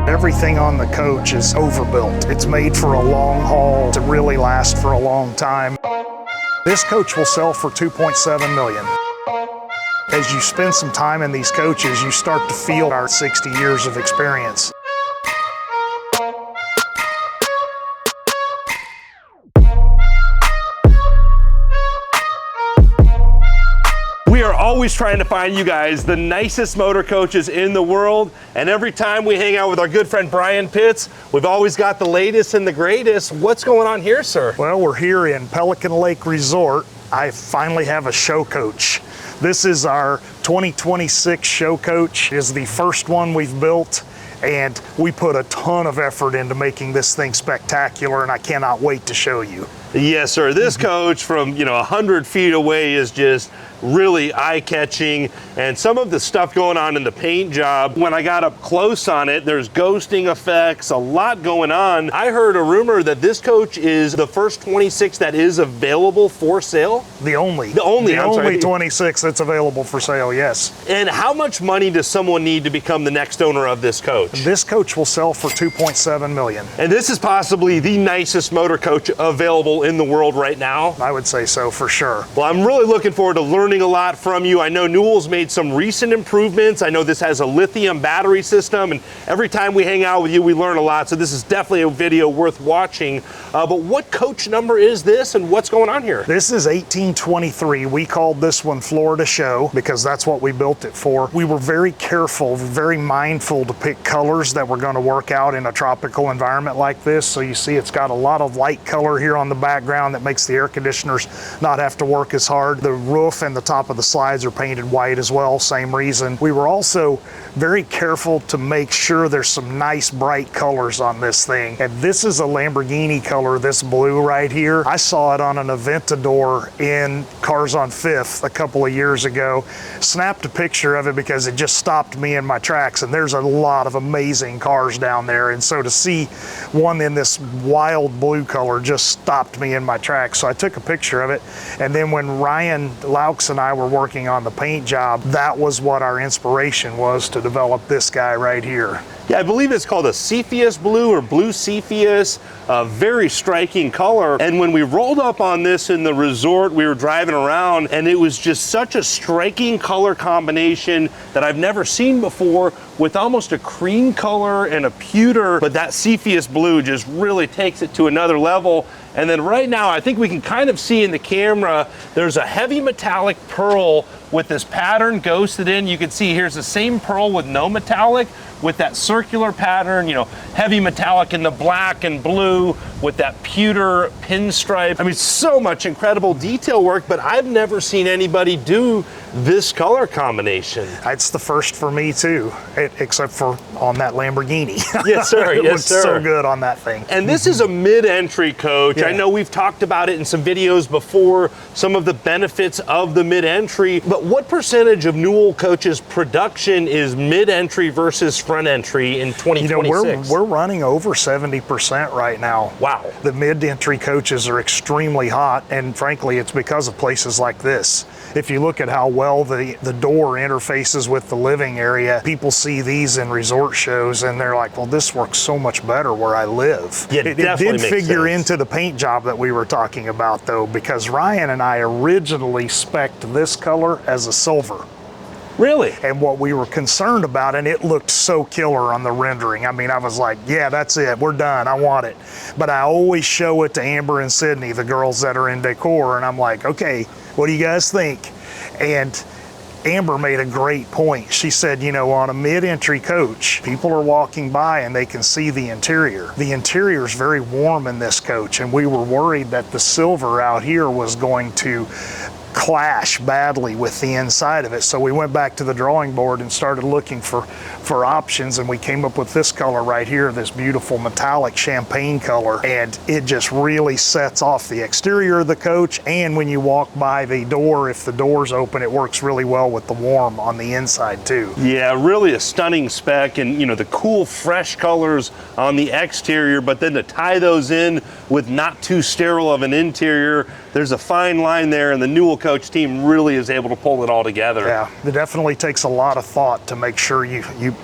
Everything on the coach is overbuilt. It's made for a long haul to really last for a long time. This coach will sell for $2.7 million. As you spend some time in these coaches, you start to feel our 60 years of experience. We are always trying to find you guys the nicest motor coaches in the world, and every time we hang out with our good friend Brian Pitts, we've always got the latest and the greatest. What's going on here, sir? Well, we're here in Pelican Lake Resort. I finally have a show coach. This is our 2026 show coach. It is the first one we've built, and we put a ton of effort into making this thing spectacular, and I cannot wait to show you. Yes, sir. This coach from 100 feet away is just really eye-catching, and some of the stuff going on in the paint job, when I got up close on it, there's ghosting effects, a lot going on. I heard a rumor that this coach is the first 26 that is available for sale. The only 26 that's available for sale, yes. And how much money does someone need to become the next owner of this coach? This coach will sell for $2.7 million. And this is possibly the nicest motor coach available in the world right now? I would say so, for sure. Well, I'm really looking forward to learning a lot from you. I know Newell's made some recent improvements. I know this has a lithium battery system, and every time we hang out with you, we learn a lot. So this is definitely a video worth watching. But what coach number is this, and what's going on here? This is 1823. We called this one Florida Show because that's what we built it for. We were very careful, very mindful to pick colors that were going to work out in a tropical environment like this. So you see it's got a lot of light color here on the background that makes the air conditioners not have to work as hard. The roof and the top of the slides are painted white as well, same reason. We were also very careful to make sure there's some nice bright colors on this thing. And this is a Lamborghini color, this blue right here. I saw it on an Aventador in Cars on Fifth a couple of years ago. Snapped a picture of it because it just stopped me in my tracks, and there's a lot of amazing cars down there. And so to see one in this wild blue color just stopped me in my tracks. So I took a picture of it, and then when Ryan Laux and I were working on the paint job, that was what our inspiration was to develop this guy right here. Yeah, I believe it's called a Cepheus blue or blue Cepheus, a very striking color. And when we rolled up on this in the resort, we were driving around, and it was just such a striking color combination that I've never seen before, with almost a cream color and a pewter, but that Cepheus blue just really takes it to another level. And then right now, I think we can kind of see in the camera, there's a heavy metallic pearl with this pattern ghosted in. You can see here's the same pearl with no metallic, with that circular pattern, heavy metallic in the black and blue with that pewter pinstripe. I mean, so much incredible detail work, but I've never seen anybody do this color combination. It's the first for me too, except for on that Lamborghini. Yes, sir. It yes, looks sir. so good on that thing. And this is a mid-entry coach. Yeah. I know we've talked about it in some videos before, some of the benefits of the mid-entry, but what percentage of Newell coaches production is mid-entry versus front entry in 2026? We're running over 70% right now. Wow. The mid-entry coaches are extremely hot, and frankly, it's because of places like this. If you look at how well the door interfaces with the living area, people see these in resort shows and they're like, well, this works so much better where I live. Yeah, it did figure into the paint job that we were talking about though, because Ryan and I originally spec'd this color as a silver. Really? And what we were concerned about, and it looked so killer on the rendering. I mean, I was like, yeah, that's it. We're done. I want it. But I always show it to Amber and Sydney, the girls that are in Decor, and I'm like, okay, what do you guys think? And Amber made a great point. She said, on a mid-entry coach, people are walking by and they can see the interior. The interior is very warm in this coach, and we were worried that the silver out here was going to clash badly with the inside of it. So we went back to the drawing board and started looking for options, and we came up with this color right here, this beautiful metallic champagne color, and it just really sets off the exterior of the coach. And when you walk by the door, if the door's open, it works really well with the warm on the inside too. Yeah, really a stunning spec, and the cool fresh colors on the exterior, but then to tie those in with not too sterile of an interior, there's a fine line there, and the Newell Coach team really is able to pull it all together. Yeah, it definitely takes a lot of thought to make sure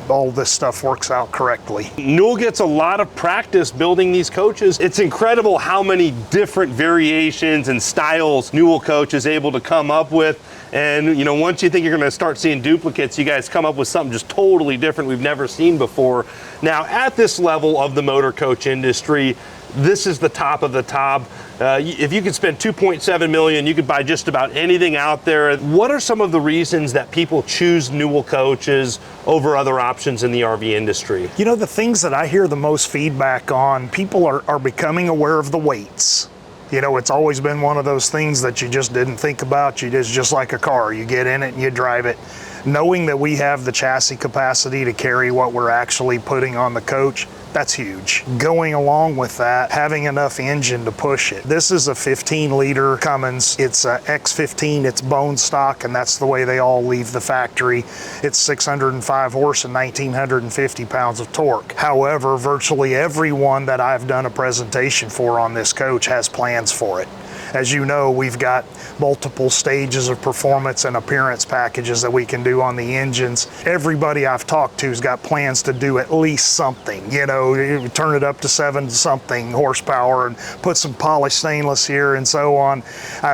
all this stuff works out correctly. Newell gets a lot of practice building these coaches. It's incredible how many different variations and styles Newell Coach is able to come up with. And once you think you're going to start seeing duplicates, you guys come up with something just totally different we've never seen before. Now, at this level of the motor coach industry, this is the top of the top. If you could spend $2.7 million, you could buy just about anything out there. What are some of the reasons that people choose Newell coaches over other options in the RV industry? The things that I hear the most feedback on, people are becoming aware of the weights. It's always been one of those things that you just didn't think about. It's just like a car. You get in it and you drive it. Knowing that we have the chassis capacity to carry what we're actually putting on the coach, that's huge. Going along with that, having enough engine to push it. This is a 15-liter Cummins. It's a X15, it's bone stock, and that's the way they all leave the factory. It's 605 horse and 1,950 pounds of torque. However, virtually everyone that I've done a presentation for on this coach has plans for it. As you know, we've got multiple stages of performance and appearance packages that we can do on the engines. Everybody I've talked to has got plans to do at least something, turn it up to 7-something horsepower and put some polished stainless here and so on.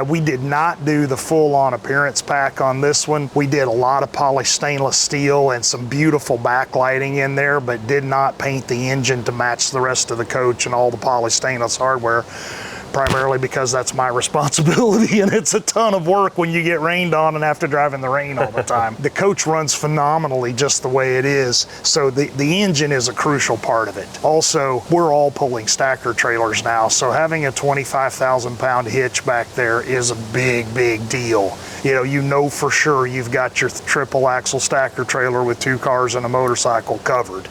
We did not do the full-on appearance pack on this one. We did a lot of polished stainless steel and some beautiful backlighting in there, but did not paint the engine to match the rest of the coach and all the polished stainless hardware, primarily because that's my responsibility, and it's a ton of work when you get rained on and have to drive in the rain all the time. The coach runs phenomenally just the way it is, so the engine is a crucial part of it. Also, we're all pulling stacker trailers now, so having a 25,000-pound hitch back there is a big, big deal. For sure you've got your triple axle stacker trailer with 2 cars and a motorcycle covered,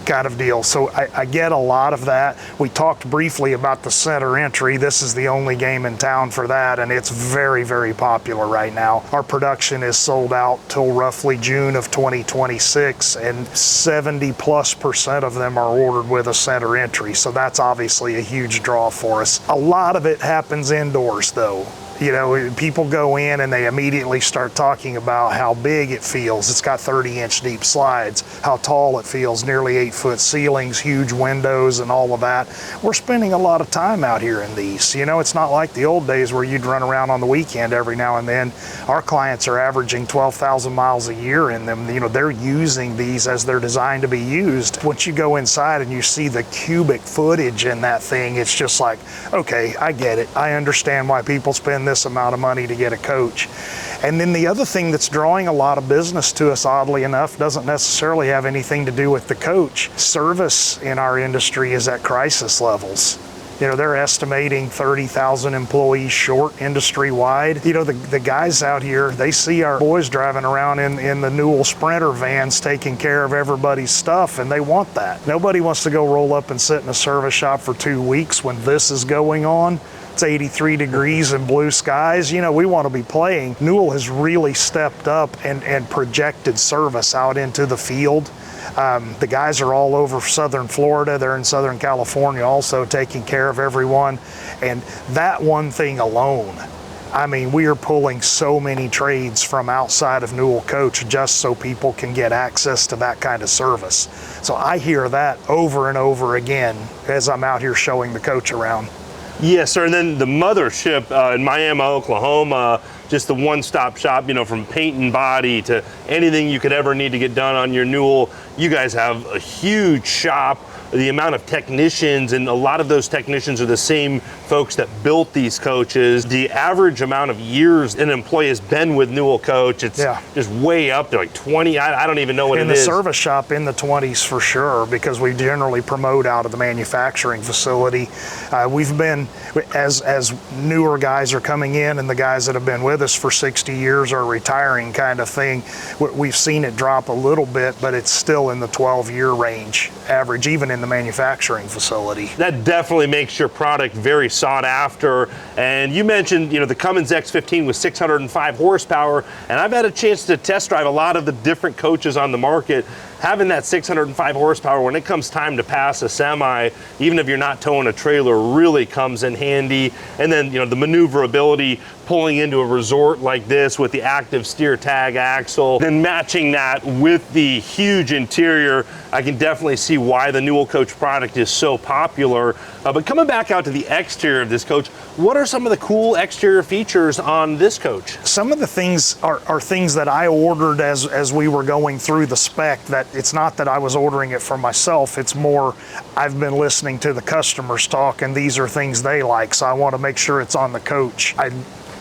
kind of deal. So I get a lot of that. We talked briefly about the center entry. This is the only game in town for that, and it's very, very popular right now. Our production is sold out till roughly June of 2026, and 70+% of them are ordered with a center entry. So that's obviously a huge draw for us. A lot of it happens indoors though. People go in and they immediately start talking about how big it feels. It's got 30-inch deep slides, how tall it feels, nearly 8-foot ceilings, huge windows and all of that. We're spending a lot of time out here in these. It's not like the old days where you'd run around on the weekend every now and then. Our clients are averaging 12,000 miles a year in them. They're using these as they're designed to be used. Once you go inside and you see the cubic footage in that thing, it's just like, okay, I get it. I understand why people spend this amount of money to get a coach. And then the other thing that's drawing a lot of business to us, oddly enough, doesn't necessarily have anything to do with the coach. Service in our industry is at crisis levels. They're estimating 30,000 employees short industry-wide. The guys out here, they see our boys driving around in the Newell Sprinter vans taking care of everybody's stuff, and they want that. Nobody wants to go roll up and sit in a service shop for 2 weeks when this is going on. It's 83 degrees and blue skies. We want to be playing. Newell has really stepped up and projected service out into the field. The guys are all over Southern Florida. They're in Southern California also, taking care of everyone. And that one thing alone, we are pulling so many trades from outside of Newell Coach just so people can get access to that kind of service. So I hear that over and over again as I'm out here showing the coach around. Yes, sir. And then the mothership in Miami, Oklahoma, just the one-stop shop, from paint and body to anything you could ever need to get done on your Newell. You guys have a huge shop. The amount of technicians, and a lot of those technicians are the same folks that built these coaches. The average amount of years an employee has been with Newell Coach, it's just way up there, like 20, I don't even know what it is. In the service shop, in the 20s for sure, because we generally promote out of the manufacturing facility. We've been, as newer guys are coming in and the guys that have been with us for 60 years are retiring kind of thing, we've seen it drop a little bit, but it's still in the 12-year range average, even in the manufacturing facility. That definitely makes your product very sought after. And you mentioned, the Cummins X15 with 605 horsepower, and I've had a chance to test drive a lot of the different coaches on the market. having that 605 horsepower when it comes time to pass a semi, even if you're not towing a trailer, really comes in handy. And then, you know, the maneuverability, pulling into a resort like this with the active steer tag axle, then matching that with the huge interior, I can definitely see why the Newell coach product is so popular. But coming back out to the exterior of this coach, what are some of the cool exterior features on this coach? Some of the things are things that I ordered as we were going through the spec. That it's not that I was ordering it for myself, it's more I've been listening to the customers talk and these are things they like, so I want to make sure it's on the coach. I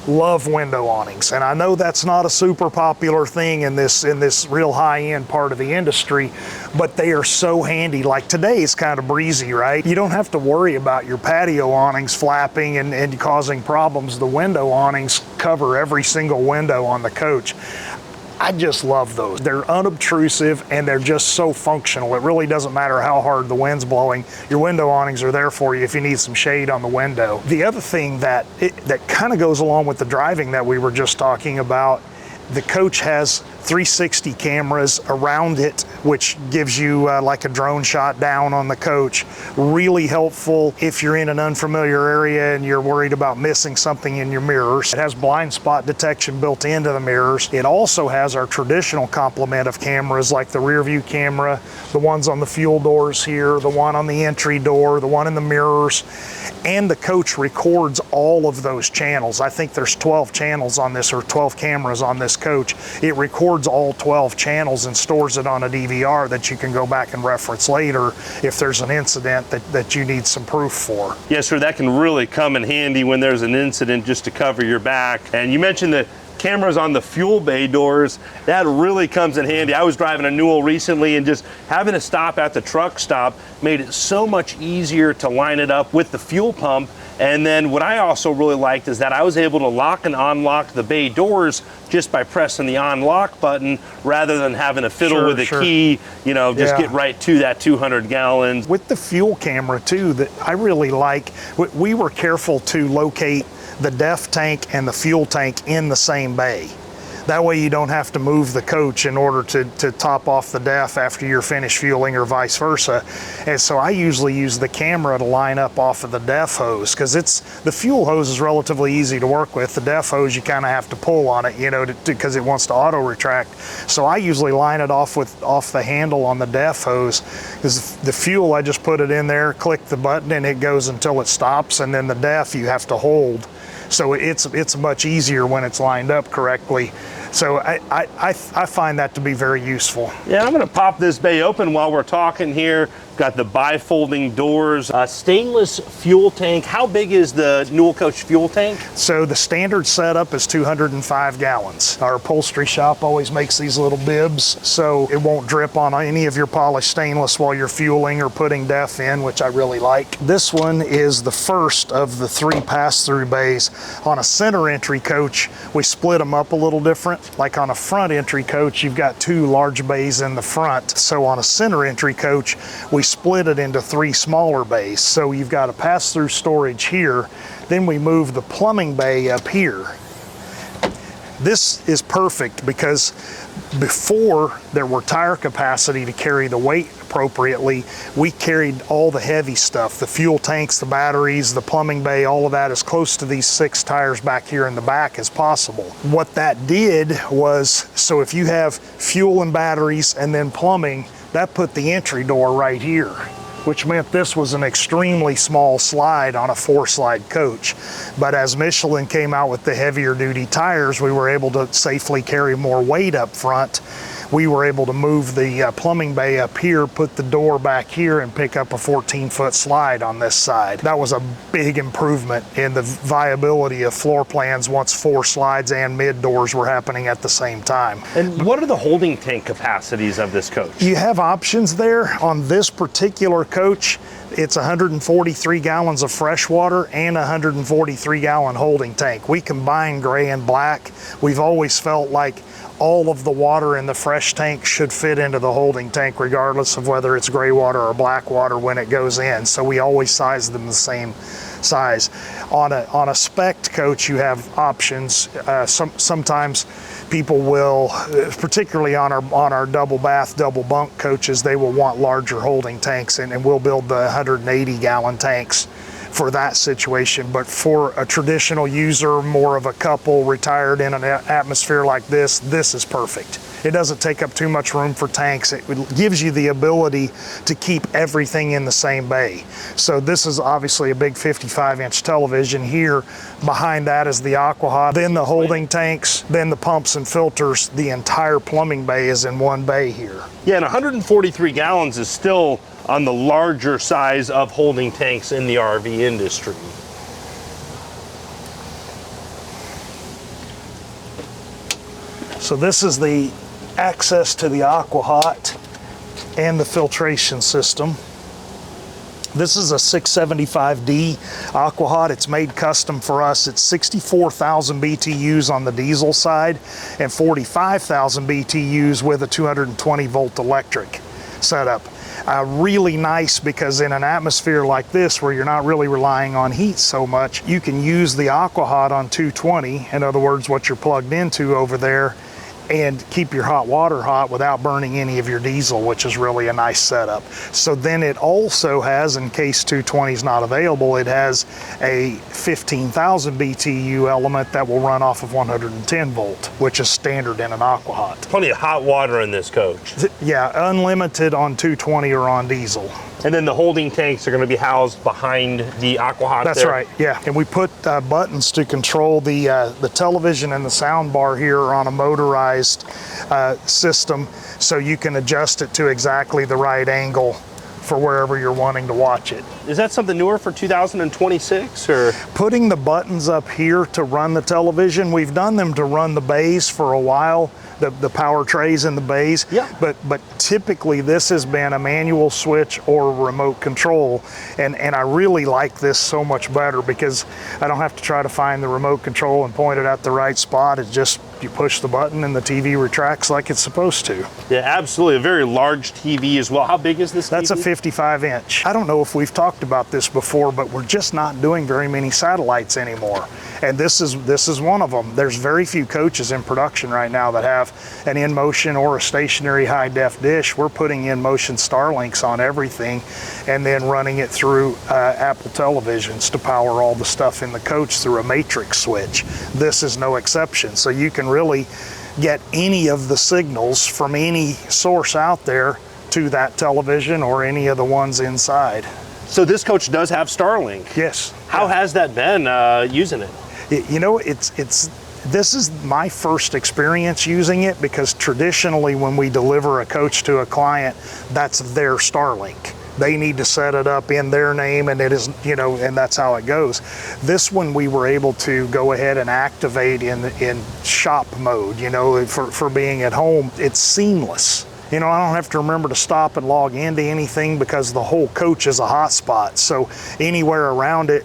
love window awnings, and I know that's not a super popular thing in this real high-end part of the industry, but they are so handy. Like today is kind of breezy, right? You don't have to worry about your patio awnings flapping and causing problems. The window awnings cover every single window on the coach. I just love those. They're unobtrusive and they're just so functional. It really doesn't matter how hard the wind's blowing. Your window awnings are there for you if you need some shade on the window. The other thing that kind of goes along with the driving that we were just talking about, the coach has 360 cameras around it, which gives you like a drone shot down on the coach. Really helpful if you're in an unfamiliar area and you're worried about missing something in your mirrors. It has blind spot detection built into the mirrors. It also has our traditional complement of cameras like the rear view camera, the ones on the fuel doors here, the one on the entry door, the one in the mirrors, and the coach records all of those channels. I think there's 12 channels on this, or 12 cameras on this coach. It records all 12 channels and stores it on a DVR that you can go back and reference later if there's an incident that you need some proof for. Yes, sir, that can really come in handy when there's an incident, just to cover your back. And you mentioned the cameras on the fuel bay doors. That really comes in handy. I was driving a Newell recently, and just having to stop at the truck stop made it so much easier to line it up with the fuel pump. And then what I also really liked is that I was able to lock and unlock the bay doors just by pressing the unlock button, rather than having to fiddle with the key, you know, just get right to that 200 gallons. With the fuel camera too, that I really like, we were careful to locate the def tank and the fuel tank in the same bay. That way you don't have to move the coach in order to top off the def after you're finished fueling, or vice versa. And so I usually use the camera to line up off of the def hose, because the fuel hose is relatively easy to work with. The def hose, you kind of have to pull on it, you know, because it wants to auto retract. So I usually line it off the handle on the def hose, because the fuel, I just put it in there, click the button, and it goes until it stops, and then the def you have to hold. So it's much easier when it's lined up correctly. So I find that to be very useful. Yeah, I'm gonna pop this bay open while we're talking here. Got the bifolding doors, stainless fuel tank. How big is the Newell coach fuel tank? So the standard setup is 205 gallons. Our upholstery shop always makes these little bibs, so it won't drip on any of your polished stainless while you're fueling or putting def in, which I really like. This one is the first of the 3 pass-through bays. On a center entry coach, we split them up a little different. Like on a front entry coach, you've got 2 large bays in the front. So on a center entry coach, we split it into 3 smaller bays. So you've got a pass-through storage here, then we move the plumbing bay up here. This is perfect because before there were tire capacity to carry the weight appropriately, we carried all the heavy stuff, the fuel tanks, the batteries, the plumbing bay, all of that as close to these 6 tires back here in the back as possible. What that did was, so if you have fuel and batteries and then plumbing, that put the entry door right here, which meant this was an extremely small slide on a 4-slide coach. But as Michelin came out with the heavier duty tires, we were able to safely carry more weight up front. We were able to move the plumbing bay up here, put the door back here, and pick up a 14-foot slide on this side. That was a big improvement in the viability of floor plans once 4 slides and mid doors were happening at the same time. And what are the holding tank capacities of this coach? You have options there. On this particular coach, it's 143 gallons of fresh water and a 143-gallon holding tank. We combine gray and black. We've always felt like all of the water in the fresh tank should fit into the holding tank, regardless of whether it's gray water or black water when it goes in. So we always size them the size. On a spec'd coach, you have options. Sometimes people will, particularly on our double bath, double bunk coaches, they will want larger holding tanks, and we'll build the 180 gallon tanks for that situation. But for a traditional user, more of a couple retired in an atmosphere like this is perfect. It doesn't take up too much room for tanks. It gives you the ability to keep everything in the same bay. So this is obviously a big 55-inch television. Here behind that is the aqua hot, then the holding tanks, then the pumps and filters. The entire plumbing bay is in one bay here. Yeah, and 143 gallons is still on the larger size of holding tanks in the RV industry. So this is the access to the aqua hot and the filtration system. This is a 675D aqua hot. It's made custom for us. It's 64,000 BTUs on the diesel side and 45,000 BTUs with a 220 volt electric setup. Really nice because in an atmosphere like this where you're not really relying on heat so much, you can use the aqua hot on 220, in other words what you're plugged into over there, and keep your hot water hot without burning any of your diesel, which is really a nice setup. So then it also has, in case 220 is not available, it has a 15,000 BTU element that will run off of 110 volt, which is standard in an aqua hot. Plenty of hot water in this coach. Yeah, unlimited on 220 or on diesel. And then the holding tanks are going to be housed behind the aqua hot. That's there. right, yeah. And we put buttons to control the television and the sound bar here on a motorized system, so you can adjust it to exactly the right angle for wherever you're wanting to watch it. Is that something newer for 2026, or? Putting the buttons up here to run the television, we've done them to run the bays for a while, the power trays in the bays. Yeah. But typically this has been a manual switch or remote control, and I really like this so much better because I don't have to try to find the remote control and point it at the right spot. It's just you push the button and the TV retracts like it's supposed to. Yeah, absolutely. A very large TV as well. How big is this TV? That's a 55-inch. I don't know if we've talked about this before, but we're just not doing very many satellites anymore. And this is one of them. There's very few coaches in production right now that have an in-motion or a stationary high-def dish. We're putting in-motion Starlinks on everything and then running it through Apple televisions to power all the stuff in the coach through a matrix switch. This is no exception. So you can really get any of the signals from any source out there to that television or any of the ones inside. So this coach does have Starlink? Yes. How has that been using it? You know, this is my first experience using it because traditionally when we deliver a coach to a client, that's their Starlink. They need to set it up in their name, and it is, you know, and that's how it goes. This one we were able to go ahead and activate in shop mode, you know, for being at home. It's seamless. You know, I don't have to remember to stop and log into anything because the whole coach is a hotspot. So anywhere around it,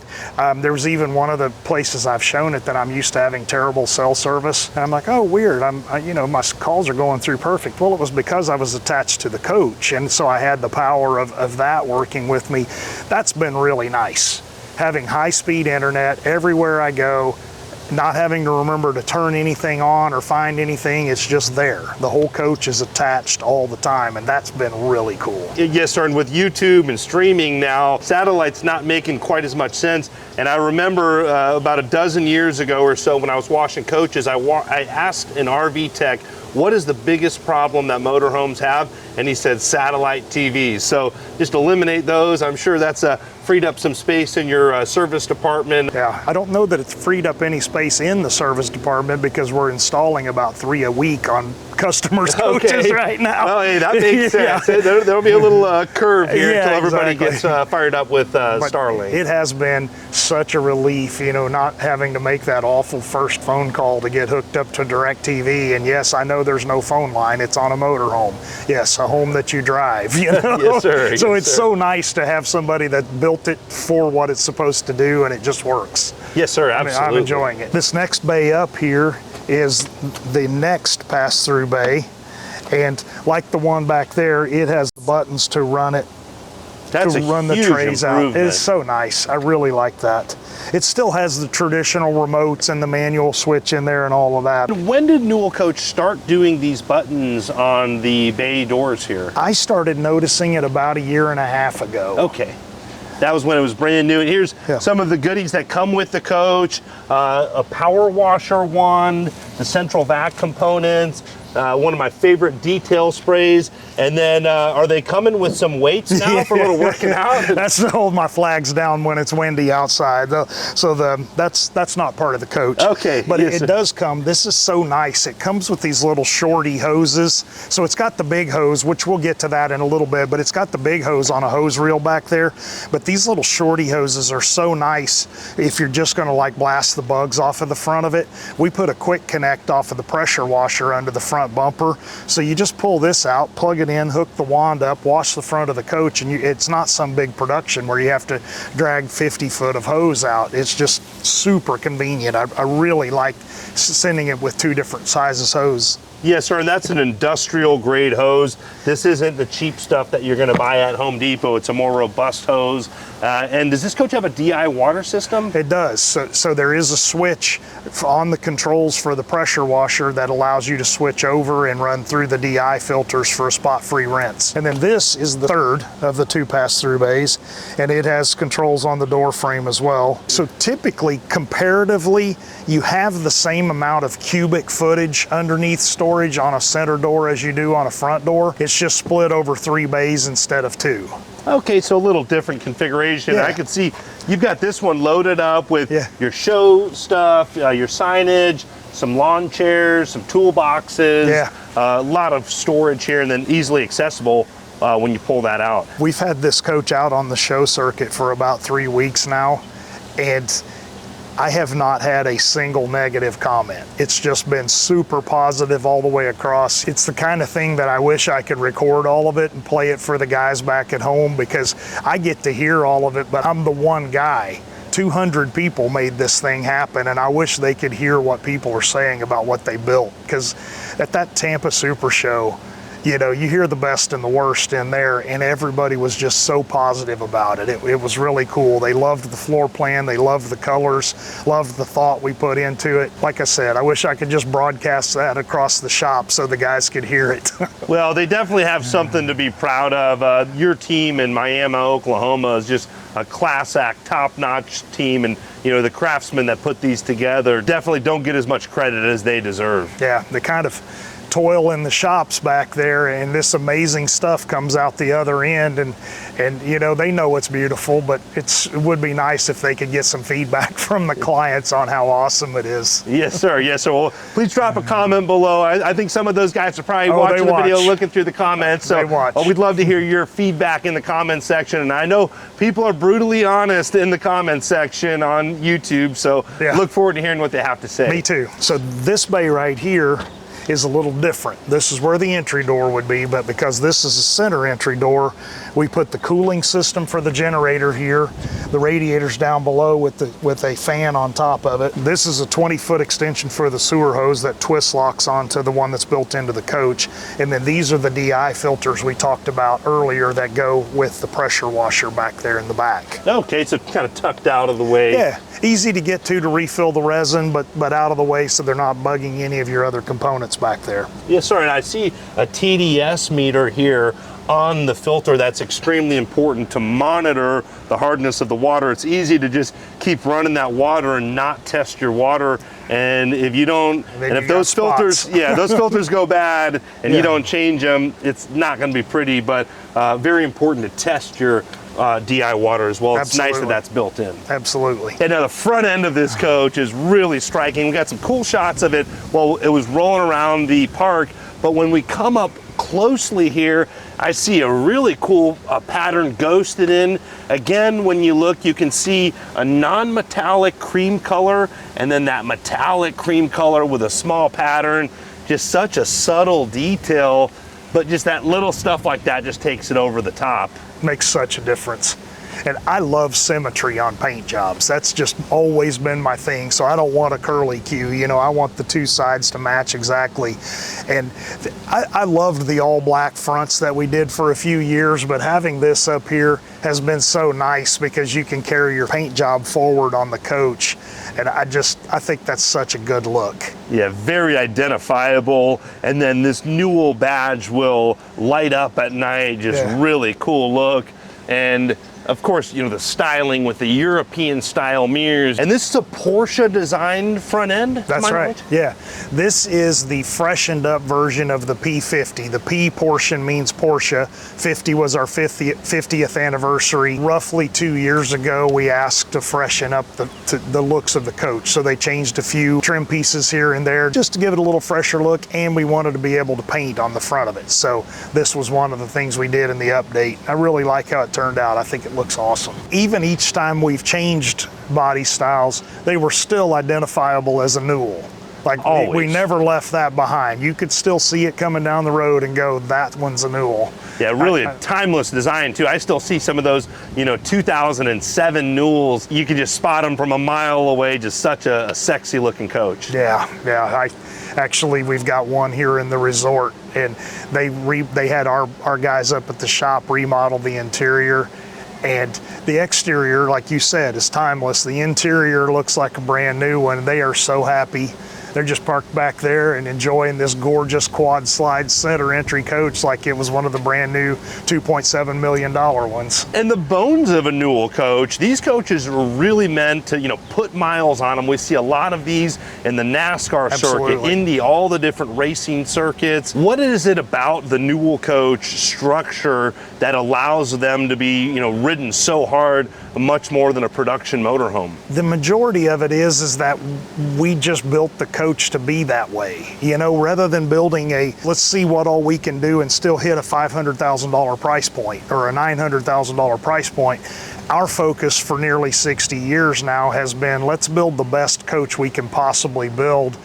there's even one of the places I've shown it that I'm used to having terrible cell service. And I'm like, oh, weird. you know, my calls are going through perfect. Well, it was because I was attached to the coach. And so I had the power of that working with me. That's been really nice. Having high-speed internet everywhere I go, not having to remember to turn anything on or find anything, it's just there. The whole coach is attached all the time, and that's been really cool. Yes, sir, and with YouTube and streaming now, satellite's not making quite as much sense. And I remember about a dozen years ago or so when I was washing coaches, I asked an RV tech, what is the biggest problem that motorhomes have? And he said satellite TVs. So just eliminate those. I'm sure that's freed up some space in your service department. Yeah, I don't know that it's freed up any space in the service department because we're installing about 3 a week on customers' coaches right now. Well, hey, that makes sense. Yeah. There'll be a little curve here until everybody gets fired up with Starlink. It has been such a relief, you know, not having to make that awful first phone call to get hooked up to DirecTV. And yes, I know there's no phone line. It's on a motorhome. Yes, a home that you drive, you know? Yes, sir. So it's so nice to have somebody that built it for what it's supposed to do, and it just works. Yes, sir, absolutely. I mean, I'm enjoying it. This next bay up here is the next pass-through bay, and like the one back there, it has the buttons to run it That's to a run the huge trays out. It improvement. is so nice. I really like that. It still has the traditional remotes and the manual switch in there and all of that. When did Newell Coach start doing these buttons on the bay doors here? I started noticing it about 1.5 years ago. Okay. That was when it was brand new. And here's Yeah. some of the goodies that come with the coach. A power washer wand, the central vac components, one of my favorite detail sprays. And then are they coming with some weights now for a little working out? That's to hold my flags down when it's windy outside. That's not part of the coach. Okay, But yes, it sir. does come. This is so nice. It comes with these little shorty hoses. So it's got the big hose, which we'll get to that in a little bit, but it's got the big hose on a hose reel back there. But these little shorty hoses are so nice if you're just gonna like blast the bugs off of the front of it. We put a quick connect off of the pressure washer under the front bumper. So you just pull this out, plug it in, hook the wand up, wash the front of the coach, and it's not some big production where you have to drag 50 foot of hose out. It's just super convenient. I really like sending it with 2 different sizes hose. Yes, sir, and that's an industrial grade hose. This isn't the cheap stuff that you're gonna buy at Home Depot. It's a more robust hose. And does this coach have a DI water system? It does. So there is a switch on the controls for the pressure washer that allows you to switch over and run through the DI filters for a spot-free rinse. And then this is the third of the 2 pass-through bays, and it has controls on the door frame as well. So typically, comparatively, you have the same amount of cubic footage underneath storage on a center door as you do on a front door. It's just split over 3 bays instead of 2. Okay, so a little different configuration. Yeah. I could see you've got this one loaded up with Yeah. your show stuff, your signage, some lawn chairs, some toolboxes, Yeah. a lot of storage here, and then easily accessible when you pull that out. We've had this coach out on the show circuit for about 3 weeks now, and I have not had a single negative comment. It's just been super positive all the way across. It's the kind of thing that I wish I could record all of it and play it for the guys back at home, because I get to hear all of it, but I'm the one guy. 200 people made this thing happen, and I wish they could hear what people are saying about what they built, because at that Tampa Super Show, you know, you hear the best and the worst in there, and everybody was just so positive about it. It was really cool. They loved the floor plan, they loved the colors, loved the thought we put into it. Like I said, I wish I could just broadcast that across the shop so the guys could hear it. Well, they definitely have something to be proud of. Your team in Miami, Oklahoma is just a class act, top-notch team, and you know, the craftsmen that put these together definitely don't get as much credit as they deserve. Yeah, the kind of toil in the shops back there, and this amazing stuff comes out the other end, and you know, they know it's beautiful, but it would be nice if they could get some feedback from the clients on how awesome it is. Yes, sir. Yes, sir. Well, please drop a comment below. I think some of those guys are probably watching the video, looking through the comments. So They watch. we'd love to hear your feedback in the comment section. And I know people are brutally honest in the comment section on YouTube, so Yeah. look forward to hearing what they have to say. Me too. So this bay right here is a little different. This is where the entry door would be, but because this is a center entry door, we put the cooling system for the generator here, the radiators down below with a fan on top of it. This is a 20-foot extension for the sewer hose that twist locks onto the one that's built into the coach. And then these are the DI filters we talked about earlier that go with the pressure washer back there in the back. Okay, so kind of tucked out of the way. Yeah, easy to get to refill the resin, but out of the way so they're not bugging any of your other components back there. Yes, sir. And I see a TDS meter here on the filter. That's extremely important to monitor the hardness of the water. It's easy to just keep running that water and not test your water. And if you don't, and if those filters, yeah, those filters go bad and you don't change them, it's not going to be pretty. But very important to test your DI water as well. It's nice that that's built in. Absolutely. And now the front end of this coach is really striking. We got some cool shots of it while it was rolling around the park. But when we come up closely here, I see a really cool pattern ghosted in. Again, when you look, you can see a non-metallic cream color and then that metallic cream color with a small pattern. Just such a subtle detail, but just that little stuff like that just takes it over the top. Makes such a difference. And I love symmetry on paint jobs. That's just always been my thing. So I don't want a curly Q, you know, I want the two sides to match exactly. And I loved the all black fronts that we did for a few years, but having this up here has been so nice because you can carry your paint job forward on the coach. And I think that's such a good look. Yeah, very identifiable. And then this Newell badge will light up at night, just really cool look. And of course, you know, the styling with the European style mirrors. And this is a Porsche designed front end? That's right, yeah. This is the freshened up version of the P50. The P portion means Porsche. 50 was our 50th anniversary. Roughly 2 years ago, we asked to freshen up the looks of the coach. So they changed a few trim pieces here and there just to give it a little fresher look, and we wanted to be able to paint on the front of it. So this was one of the things we did in the update. I really like how it turned out. I think it looks awesome. Even each time we've changed body styles, they were still identifiable as a Newell. Like we never left that behind. You could still see it coming down the road and go, that one's a Newell. Yeah, really a timeless design too. I still see some of those, you know, 2007 Newells. You can just spot them from a mile away. Just such a sexy looking coach. Yeah. Actually, we've got one here in the resort, and they had our guys up at the shop remodel the interior. And the exterior, like you said, is timeless. The interior looks like a brand new one. They are so happy. They're just parked back there and enjoying this gorgeous quad slide center entry coach like it was one of the brand new $2.7 million ones. And the bones of a Newell coach, these coaches are really meant to, you know, put miles on them. We see a lot of these in the NASCAR circuit, Indy, all the different racing circuits. What is it about the Newell coach structure that allows them to be, you know, ridden so hard, much more than a production motorhome? The majority of it is that we just built the coach to be that way. You know, rather than building let's see what all we can do and still hit a $500,000 price point or a $900,000 price point, our focus for nearly 60 years now has been, let's build the best coach we can possibly build,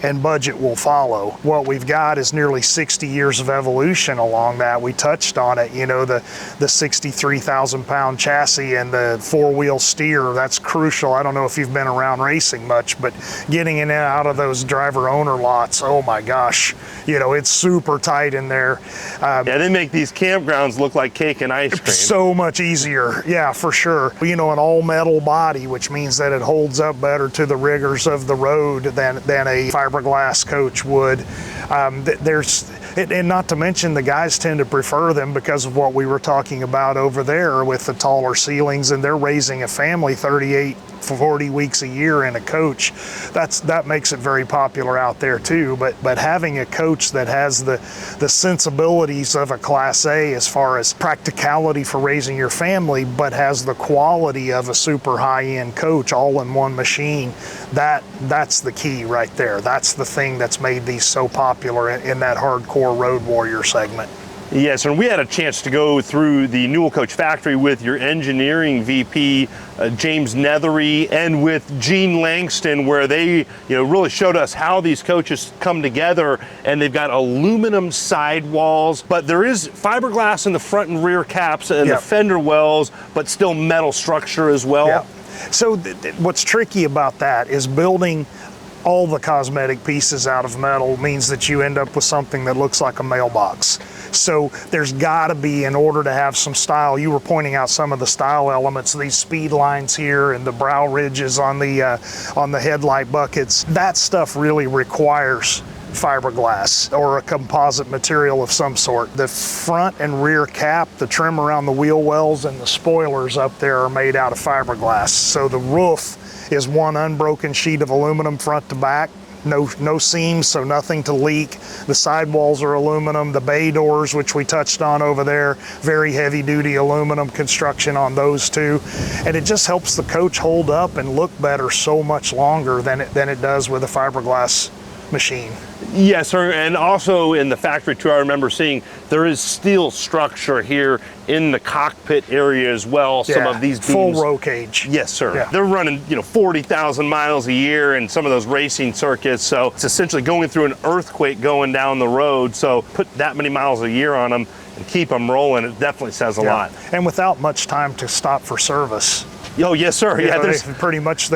and budget will follow. What we've got is nearly 60 years of evolution along that. We touched on it, you know, the 63,000 pound chassis and the four-wheel steer, that's crucial. I don't know if you've been around racing much, but getting in and out of those driver owner lots, oh my gosh, you know, it's super tight in there. Yeah, they make these campgrounds look like cake and ice cream. So much easier, yeah, for sure. You know, an all metal body, which means that it holds up better to the rigors of the road than a fiberglass coach would. And not to mention, the guys tend to prefer them because of what we were talking about over there with the taller ceilings, and they're raising a family 38, 40 weeks a year in a coach. That makes it very popular out there too. But having a coach that has the sensibilities of a Class A as far as practicality for raising your family, but has the quality of a super high-end coach all in one machine, that's the key right there. That's the thing that's made these so popular in that hardcore road warrior segment. Yes, and we had a chance to go through the Newell Coach factory with your engineering VP, James Nethery, and with Gene Langston, where they really showed us how these coaches come together. And they've got aluminum sidewalls, but there is fiberglass in the front and rear caps and the fender wells, but still metal structure as well. Yep. So what's tricky about that is building all the cosmetic pieces out of metal means that you end up with something that looks like a mailbox. So there's got to be, in order to have some style, you were pointing out some of the style elements, these speed lines here and the brow ridges on the headlight buckets. That stuff really requires fiberglass or a composite material of some sort. The front and rear cap, the trim around the wheel wells, and the spoilers up there are made out of fiberglass. So the roof is one unbroken sheet of aluminum front to back. No seams, so nothing to leak. The sidewalls are aluminum. The bay doors, which we touched on over there, very heavy duty aluminum construction on those two. And it just helps the coach hold up and look better so much longer than it does with a fiberglass machine. Yes, sir. And also in the factory too, I remember seeing there is steel structure here in the cockpit area as well. Some of these beams, full roll cage. Yes, sir. Yeah. They're running, 40,000 miles a year in some of those racing circuits. So it's essentially going through an earthquake going down the road. So put that many miles a year on them and keep them rolling. It definitely says a lot. And without much time to stop for service. Oh, yes, sir. Yeah, there's pretty much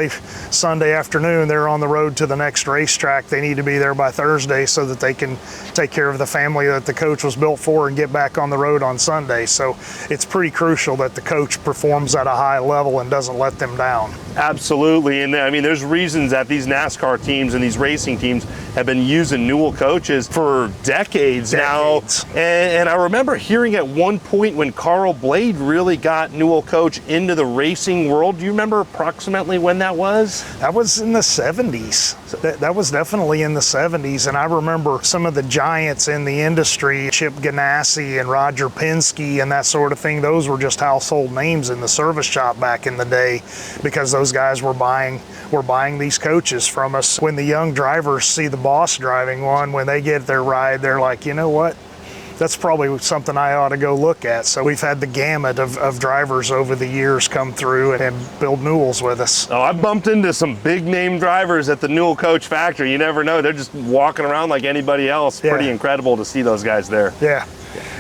Sunday afternoon, they're on the road to the next racetrack. They need to be there by Thursday so that they can take care of the family that the coach was built for and get back on the road on Sunday. So it's pretty crucial that the coach performs at a high level and doesn't let them down. Absolutely. And I mean, there's reasons that these NASCAR teams and these racing teams have been using Newell coaches for decades now. And I remember hearing at one point when Carl Blade really got Newell coach into the racing world. Do you remember approximately when that was? That was in the 70s. That was definitely in the 70s. And I remember some of the giants in the industry, Chip Ganassi and Roger Penske and that sort of thing. Those were just household names in the service shop back in the day because those guys were buying these coaches from us. When the young drivers see the boss driving one, when they get their ride, they're like, you know what? That's probably something I ought to go look at. So we've had the gamut of drivers over the years come through and build Newells with us. Oh, I bumped into some big name drivers at the Newell Coach Factory. You never know. They're just walking around like anybody else. Yeah. Pretty incredible to see those guys there. Yeah.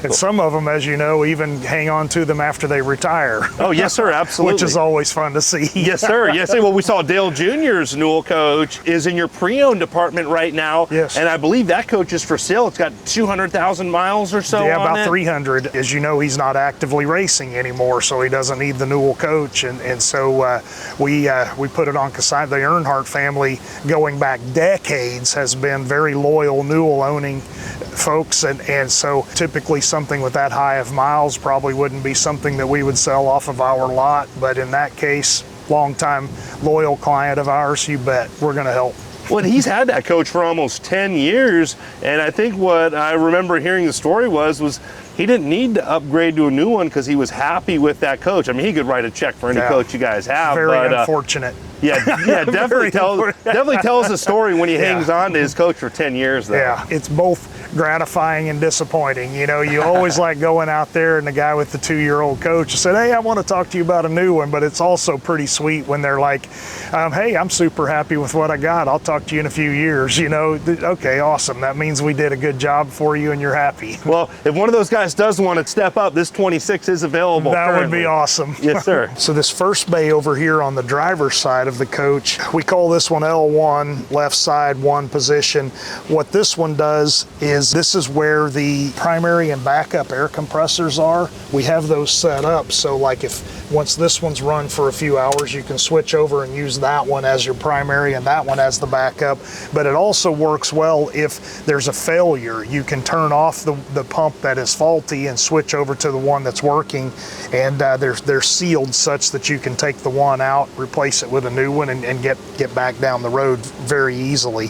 And some of them, as you know, even hang on to them after they retire. Oh, yes, sir, absolutely. Which is always fun to see. Yes, sir. Yes, sir. Well, we saw Dale Jr.'s Newell coach is in your pre-owned department right now. Yes. And I believe that coach is for sale. It's got 200,000 miles or so Yeah, on about it. 300. As you know, he's not actively racing anymore, so he doesn't need the Newell coach. And so we put it on consignment. The Earnhardt family, going back decades, has been very loyal Newell owning folks. And so typically something with that high of miles probably wouldn't be something that we would sell off of our lot. But in that case, longtime loyal client of ours, you bet, we're going to help. Well, he's had that coach for almost 10 years. And I think what I remember hearing the story was he didn't need to upgrade to a new one because he was happy with that coach. I mean, he could write a check for any coach you guys have. Very unfortunate. Yeah, definitely tells the story when he hangs on to his coach for 10 years, though. Yeah, it's both gratifying and disappointing. You know, you always like going out there and the guy with the 2-year-old coach said, hey, I want to talk to you about a new one, but it's also pretty sweet when they're like, hey, I'm super happy with what I got. I'll talk to you in a few years. You know, okay, awesome. That means we did a good job for you and you're happy. Well, if one of those guys does want to step up, this 26 is available. That currently. would be awesome. Yes, sir. So this first bay over here on the driver's side of the coach, we call this one L1, left side, one position. What this one does is this is where the primary and backup air compressors are. We have those set up so like once this one's run for a few hours, you can switch over and use that one as your primary and that one as the backup. But it also works well if there's a failure. You can turn off the pump that is faulty and switch over to the one that's working. And they're sealed such that you can take the one out, replace it with a new one, and get back down the road very easily.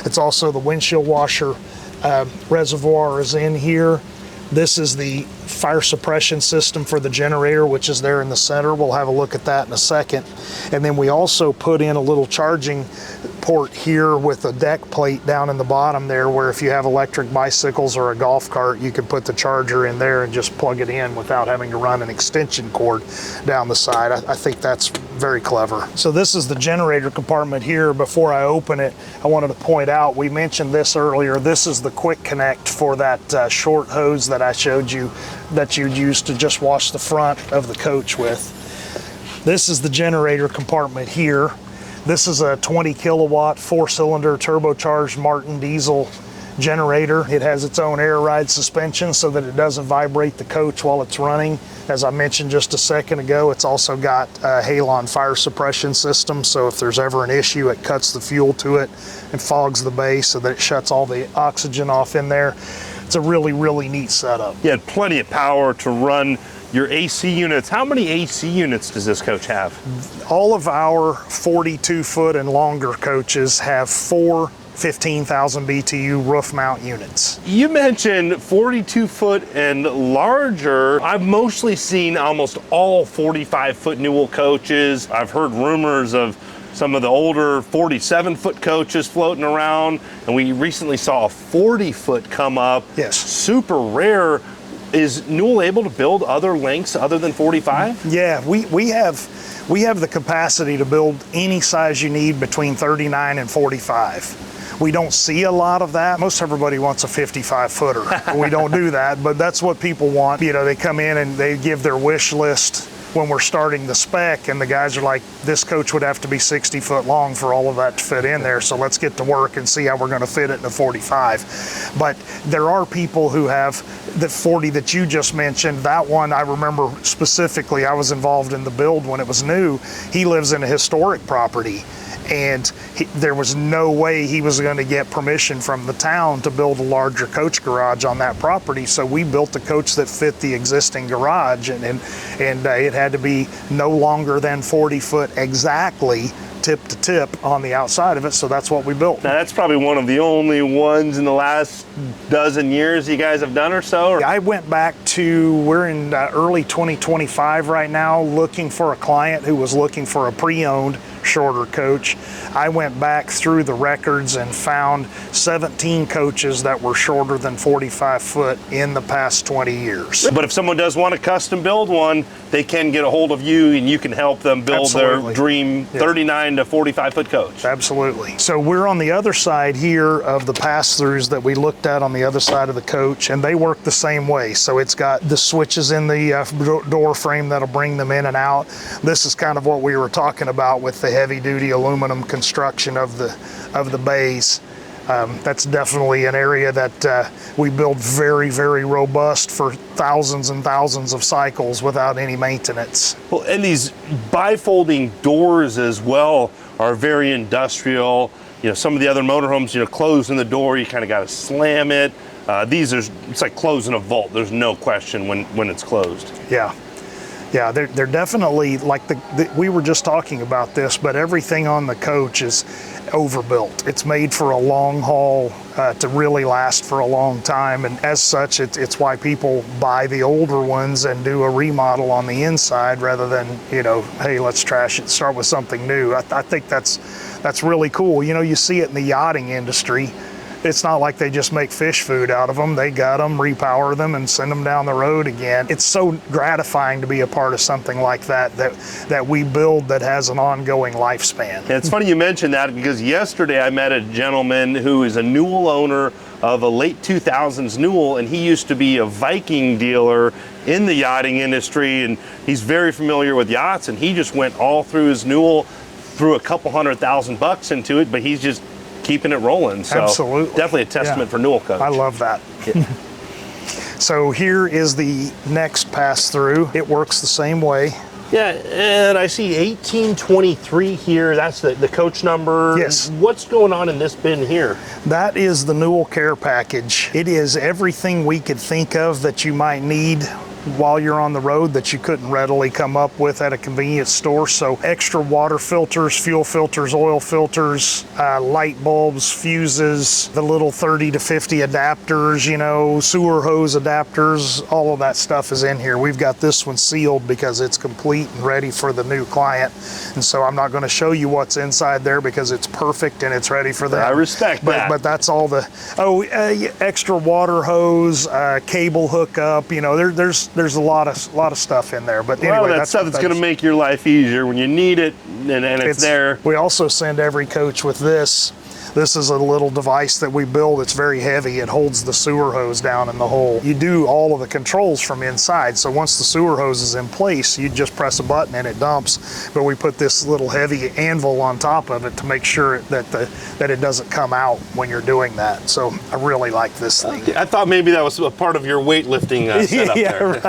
It's also the windshield washer reservoir is in here. This is the fire suppression system for the generator, which is there in the center. We'll have a look at that in a second. And then we also put in a little charging port here with a deck plate down in the bottom there, where if you have electric bicycles or a golf cart, you can put the charger in there and just plug it in without having to run an extension cord down the side. I think that's very clever. So this is the generator compartment here. Before I open it, I wanted to point out, we mentioned this earlier, this is the quick connect for that short hose that I showed you that you'd use to just wash the front of the coach with. This is the generator compartment here. This is a 20 kilowatt, 4-cylinder turbocharged Martin diesel generator. It has its own air ride suspension so that it doesn't vibrate the coach while it's running. As I mentioned just a second ago, it's also got a Halon fire suppression system, so if there's ever an issue, it cuts the fuel to it and fogs the base so that it shuts all the oxygen off in there. It's a really, really neat setup. You had plenty of power to run your AC units. How many AC units does this coach have? All of our 42-foot and longer coaches have 4 15,000 BTU roof mount units. You mentioned 42 foot and larger. I've mostly seen almost all 45 foot Newell coaches. I've heard rumors of some of the older 47 foot coaches floating around, and we recently saw a 40 foot come up. Yes. Super rare. Is Newell able to build other lengths other than 45? Yeah, we have the capacity to build any size you need between 39 and 45. We don't see a lot of that. Most everybody wants a 55 footer. We don't do that, but that's what people want. You know, they come in and they give their wish list when we're starting the spec, and the guys are like, this coach would have to be 60 foot long for all of that to fit in there, so let's get to work and see how we're going to fit it in a 45. But there are people who have the 40 that you just mentioned. That one I remember specifically. I was involved in the build when it was new. He lives in a historic property, and there was no way he was going to get permission from the town to build a larger coach garage on that property. So we built a coach that fit the existing garage, and it had to be no longer than 40 foot exactly, tip to tip on the outside of it. So that's what we built. Now that's probably one of the only ones in the last dozen years you guys have done or so? Or? I went back to, we're in early 2025 right now, looking for a client who was looking for a pre-owned shorter coach. I went back through the records and found 17 coaches that were shorter than 45 foot in the past 20 years. But if someone does want to custom build one, they can get a hold of you and you can help them build their dream 39 to 45 foot coach. Absolutely. So we're on the other side here of the pass-throughs that we looked at on the other side of the coach, and they work the same way. So it's got the switches in the door frame that'll bring them in and out. This is kind of what we were talking about with the heavy-duty aluminum construction of the bays. That's definitely an area that we build very, very robust for thousands and thousands of cycles without any maintenance. Well, and these bifolding doors as well are very industrial. You know, some of the other motorhomes, you know, closing the door, you kind of got to slam it. These are, it's like closing a vault. There's no question when it's closed. Yeah. Yeah, they're definitely like we were just talking about this, but everything on the coach is overbuilt. It's made for a long haul to really last for a long time, and as such, it's why people buy the older ones and do a remodel on the inside rather than, you know, hey, let's trash it, start with something new. I think that's really cool. You know, you see it in the yachting industry. It's not like they just make fish food out of them. They gut them, repower them, and send them down the road again. It's so gratifying to be a part of something like that we build that has an ongoing lifespan. Yeah, it's funny you mentioned that, because yesterday I met a gentleman who is a Newell owner of a late 2000s Newell, and he used to be a Viking dealer in the yachting industry, and he's very familiar with yachts, and he just went all through his Newell, threw a couple $100,000 into it, but he's just keeping it rolling. So absolutely. Definitely a testament for Newell coach. I love that. Yeah. So here is the next pass through. It works the same way. Yeah, and I see 1823 here. That's the coach number. Yes. What's going on in this bin here? That is the Newell Care Package. It is everything we could think of that you might need while you're on the road that you couldn't readily come up with at a convenience store. So extra water filters, fuel filters, oil filters, light bulbs, fuses, the little 30 to 50 adapters, you know, sewer hose adapters, all of that stuff is in here. We've got this one sealed because it's complete and ready for the new client. And so I'm not going to show you what's inside there because it's perfect and it's ready for them. I respect that. But that's all the, extra water hose, cable hookup, you know, there's a lot of stuff in there. But anyway, that's stuff that's going to make your life easier when you need it, and it's there. We also send every coach with this. This is a little device that we build. It's very heavy. It holds the sewer hose down in the hole. You do all of the controls from inside. So once the sewer hose is in place, you just press a button and it dumps. But we put this little heavy anvil on top of it to make sure that it doesn't come out when you're doing that. So I really like this thing. I thought maybe that was a part of your weightlifting setup yeah, there.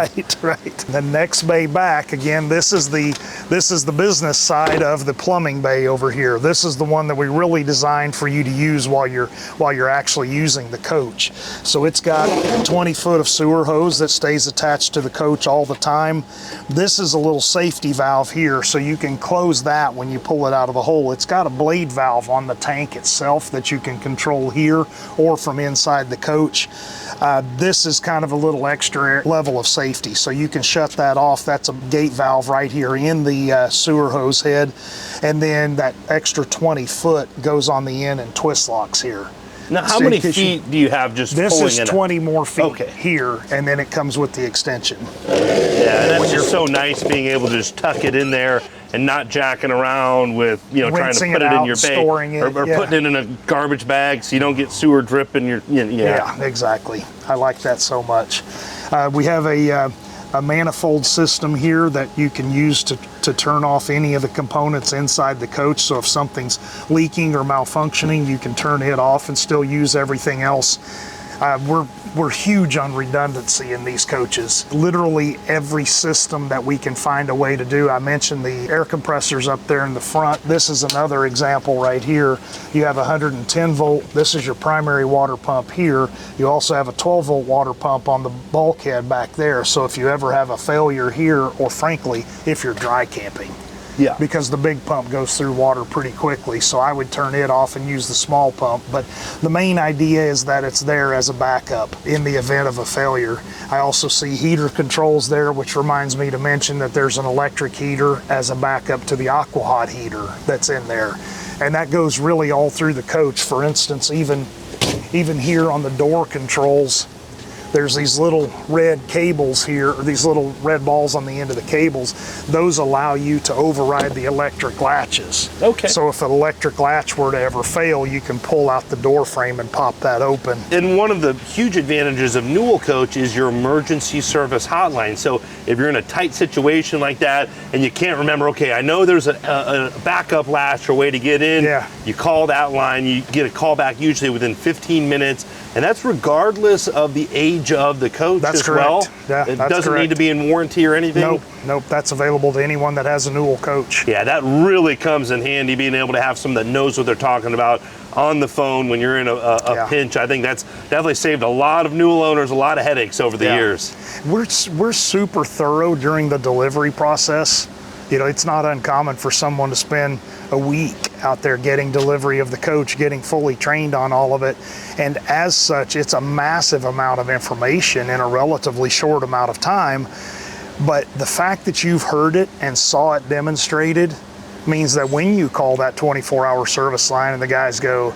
right. The next bay back, again, this is the business side of the plumbing bay over here. This is the one that we really designed for you to use while you're actually using the coach. So it's got 20 foot of sewer hose that stays attached to the coach all the time. This is a little safety valve here, so you can close that when you pull it out of the hole. It's got a blade valve on the tank itself that you can control here or from inside the coach. This is kind of a little extra level of safety, so you can shut that off. That's a gate valve right here in the sewer hose head, and then that extra 20 foot goes on the end and twist locks here. Now, how many feet do you have just pulling in? This is 20 more feet here, and then it comes with the extension. Yeah, that's just so nice being able to just tuck it in there and not jacking around with, trying to put it in your bag or putting it in a garbage bag so you don't get sewer drip in your, Yeah, exactly. I like that so much. We have a manifold system here that you can use to turn off any of the components inside the coach. So if something's leaking or malfunctioning, you can turn it off and still use everything else. We're huge on redundancy in these coaches. Literally every system that we can find a way to do. I mentioned the air compressors up there in the front. This is another example right here. You have 110 volt. This is your primary water pump here. You also have a 12 volt water pump on the bulkhead back there. So if you ever have a failure here, or frankly, if you're dry camping, because the big pump goes through water pretty quickly, so I would turn it off and use the small pump. But the main idea is that it's there as a backup in the event of a failure. I also see heater controls there, which reminds me to mention that there's an electric heater as a backup to the AquaHot heater that's in there. And that goes really all through the coach. For instance, even here on the door controls, there's these little red cables here, or these little red balls on the end of the cables. Those allow you to override the electric latches. Okay. So if an electric latch were to ever fail, you can pull out the door frame and pop that open. And one of the huge advantages of Newell Coach is your emergency service hotline. So if you're in a tight situation like that and you can't remember, okay, I know there's a backup latch or way to get in, you call that line, you get a call back usually within 15 minutes, and that's regardless of the age of the coach as well. Yeah, it doesn't need to be in warranty or anything. Nope, that's available to anyone that has a Newell coach. Yeah, that really comes in handy, being able to have someone that knows what they're talking about on the phone when you're in a pinch. I think that's definitely saved a lot of Newell owners a lot of headaches over the years. We're super thorough during the delivery process. It's not uncommon for someone to spend a week out there getting delivery of the coach, getting fully trained on all of it. And as such, it's a massive amount of information in a relatively short amount of time. But the fact that you've heard it and saw it demonstrated means that when you call that 24-hour service line and the guys go,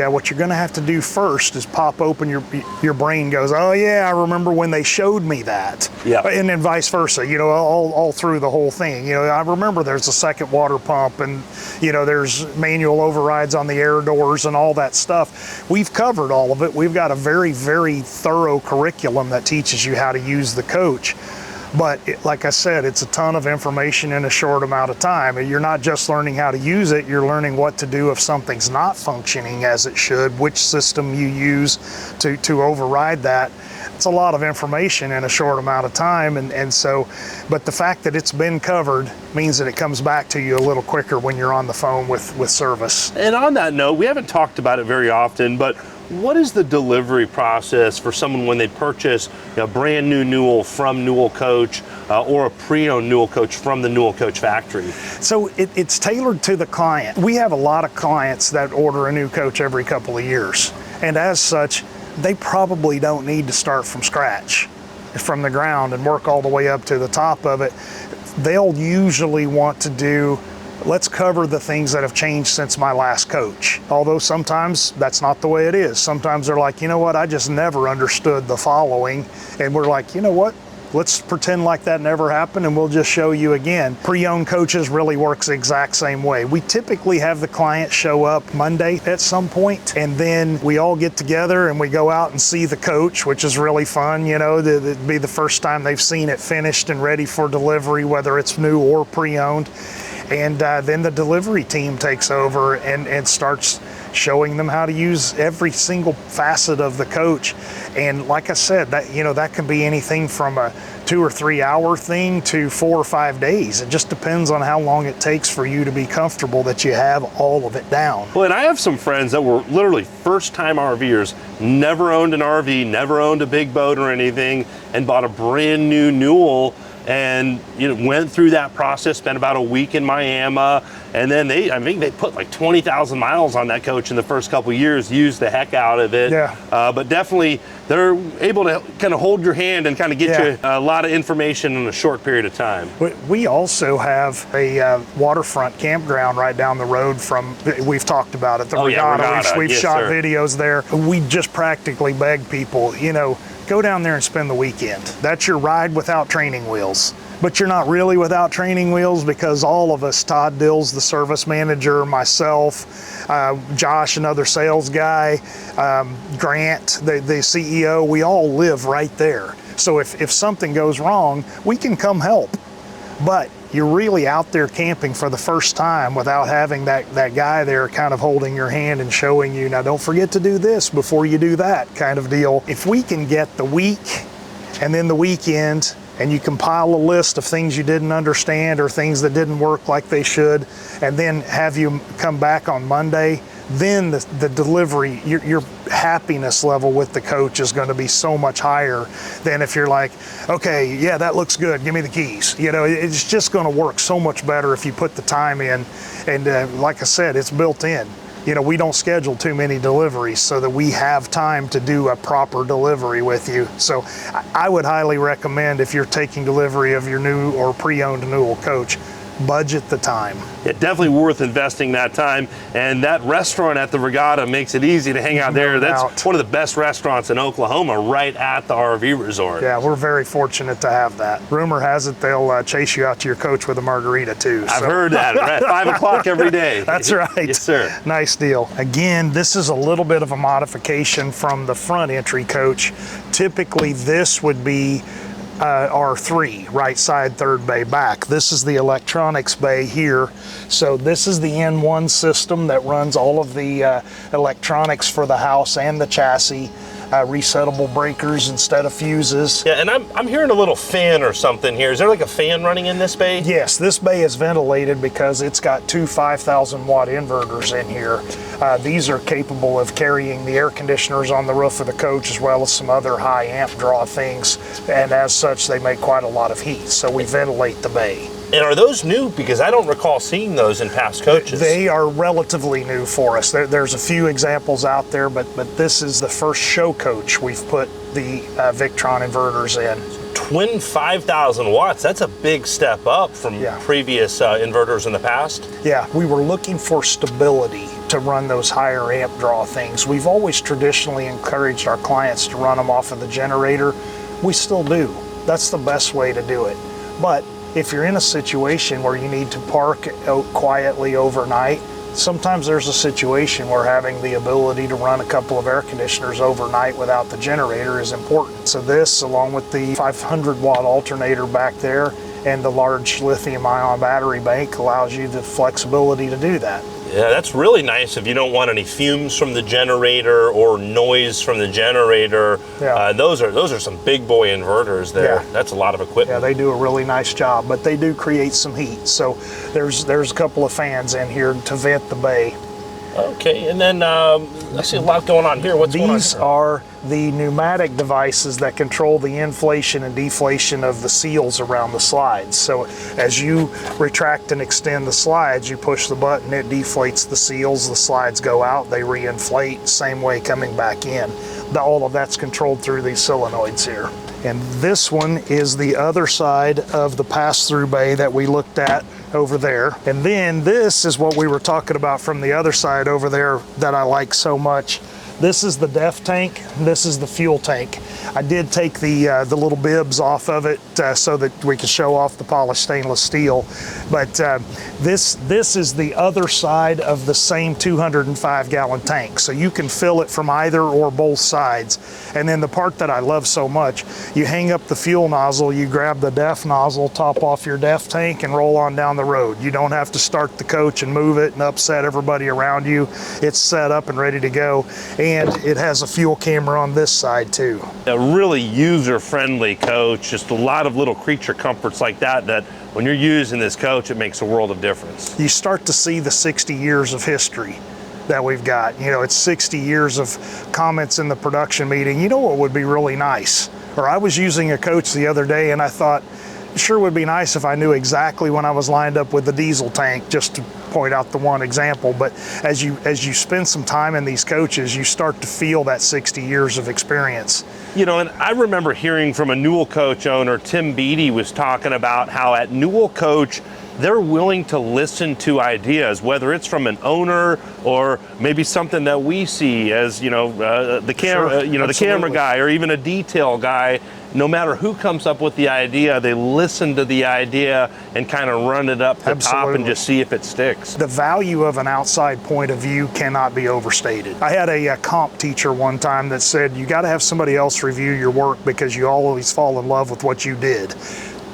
what you're gonna have to do first is pop open, your brain goes, oh yeah, I remember when they showed me that. And then vice versa, all through the whole thing. I remember there's a second water pump, and there's manual overrides on the air doors and all that stuff. We've covered all of it. We've got a very, very thorough curriculum that teaches you how to use the coach. But like I said, it's a ton of information in a short amount of time. You're not just learning how to use it, you're learning what to do if something's not functioning as it should, which system you use to override that. It's a lot of information in a short amount of time. And so, but the fact that it's been covered means that it comes back to you a little quicker when you're on the phone with service. And on that note, we haven't talked about it very often, but what is the delivery process for someone when they purchase a brand new Newell from Newell Coach or a pre-owned Newell Coach from the Newell Coach factory? So it's tailored to the client. We have a lot of clients that order a new coach every couple of years. And as such, they probably don't need to start from scratch, from the ground, and work all the way up to the top of it. They'll usually want to do, let's cover the things that have changed since my last coach. Although sometimes that's not the way it is. Sometimes they're like, I just never understood the following. And we're like, let's pretend like that never happened and we'll just show you again. Pre-owned coaches really works the exact same way. We typically have the client show up Monday at some point, and then we all get together and we go out and see the coach, which is really fun. It'd be the first time they've seen it finished and ready for delivery, whether it's new or pre-owned. And then the delivery team takes over and starts showing them how to use every single facet of the coach. And like I said, that, you know, that can be anything from a 2 or 3 hour thing to 4 or 5 days. It just depends on how long it takes for you to be comfortable that you have all of it down. Well, and I have some friends that were literally first-time RVers, never owned an RV, never owned a big boat or anything, and bought a brand new Newell, and went through that process, spent about a week in Miami, and then I think they put like 20,000 miles on that coach in the first couple of years, used the heck out of it. Yeah. But definitely they're able to kind of hold your hand and kind of get you a lot of information in a short period of time. We also have a waterfront campground right down the road from, we've talked about it, the Regatta. We've shot videos there. We just practically beg people, go down there and spend the weekend. That's your ride without training wheels. But you're not really without training wheels, because all of us, Todd Dills, the service manager, myself, Josh, another sales guy, Grant, the CEO, we all live right there. So if something goes wrong, we can come help. But you're really out there camping for the first time without having that guy there kind of holding your hand and showing you, now don't forget to do this before you do that kind of deal. If we can get the week and then the weekend, and you compile a list of things you didn't understand or things that didn't work like they should, and then have you come back on Monday, then the delivery, your happiness level with the coach is going to be so much higher than if you're like, okay, yeah, that looks good, give me the keys. It's just going to work so much better if you put the time in. And like I said, it's built in. We don't schedule too many deliveries so that we have time to do a proper delivery with you. So I would highly recommend, if you're taking delivery of your new or pre-owned Newell coach, budget the time. Definitely worth investing that time. And that restaurant at the Regatta makes it easy to hang out there. That's one of the best restaurants in Oklahoma, right at the RV resort. Yeah, we're very fortunate to have that. Rumor has it they'll chase you out to your coach with a margarita too. I've heard that at 5 o'clock every day. That's right. Yes, sir. Nice deal. Again, this is a little bit of a modification from the front entry coach. Typically, this would be R3, right side, third bay back. This is the electronics bay here. So this is the N1 system that runs all of the electronics for the house and the chassis. Resettable breakers instead of fuses. Yeah, and I'm hearing a little fan or something here. Is there like a fan running in this bay? Yes, this bay is ventilated because it's got two 5,000 watt inverters in here. These are capable of carrying the air conditioners on the roof of the coach, as well as some other high amp draw things, and as such they make quite a lot of heat, so we ventilate the bay. And are those new? Because I don't recall seeing those in past coaches. They are relatively new for us. There's a few examples out there, but this is the first show coach we've put the Victron inverters in. Twin 5,000 watts, that's a big step up from previous inverters in the past. Yeah, we were looking for stability to run those higher amp draw things. We've always traditionally encouraged our clients to run them off of the generator. We still do. That's the best way to do it. But if you're in a situation where you need to park out quietly overnight, sometimes there's a situation where having the ability to run a couple of air conditioners overnight without the generator is important. So this, along with the 500 watt alternator back there and the large lithium ion battery bank, allows you the flexibility to do that. Yeah, that's really nice if you don't want any fumes from the generator or noise from the generator. Yeah. Those are some big boy inverters there. Yeah. That's a lot of equipment. Yeah, they do a really nice job, but they do create some heat. So there's a couple of fans in here to vent the bay. Okay, and then I see a lot going on here. What's going on here? These are the pneumatic devices that control the inflation and deflation of the seals around the slides. So as you retract and extend the slides, you push the button, it deflates the seals, the slides go out, they reinflate, same way coming back in. All of that's controlled through these solenoids here. And this one is the other side of the pass-through bay that we looked at over there. And then this is what we were talking about from the other side over there that I like so much. This is the def tank, this is the fuel tank. I did take the little bibs off of it so that we could show off the polished stainless steel. But this is the other side of the same 205-gallon tank. So you can fill it from either or both sides. And then the part that I love so much, you hang up the fuel nozzle, you grab the def nozzle, top off your def tank, and roll on down the road. You don't have to start the coach and move it and upset everybody around you. It's set up and ready to go. And it has a fuel camera on this side too. A really user-friendly coach, just a lot of little creature comforts like that, that when you're using this coach, it makes a world of difference. You start to see the 60 years of history that we've got. You know, it's 60 years of comments in the production meeting. You know what would be really nice? Or I was using a coach the other day and I thought, sure would be nice if I knew exactly when I was lined up with the diesel tank, just to point out the one example. But as you spend some time in these coaches, you start to feel that 60 years of experience. You know, and I remember hearing from a Newell coach owner, Tim Beattie, was talking about how at Newell Coach, they're willing to listen to ideas, whether it's from an owner or maybe something that we see as, the camera, Sure, the camera guy or even a detail guy. No matter who comes up with the idea, they listen to the idea and kind of run it up the top and just see if it sticks. The value of an outside point of view cannot be overstated. I had a comp teacher one time that said, you got to have somebody else review your work because you always fall in love with what you did.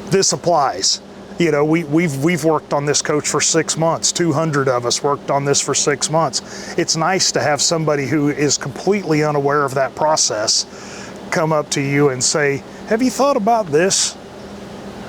This applies. You know, we've worked on this coach for 6 months. 200 of us worked on this for 6 months. It's nice to have somebody who is completely unaware of that process come up to you and say, have you thought about this?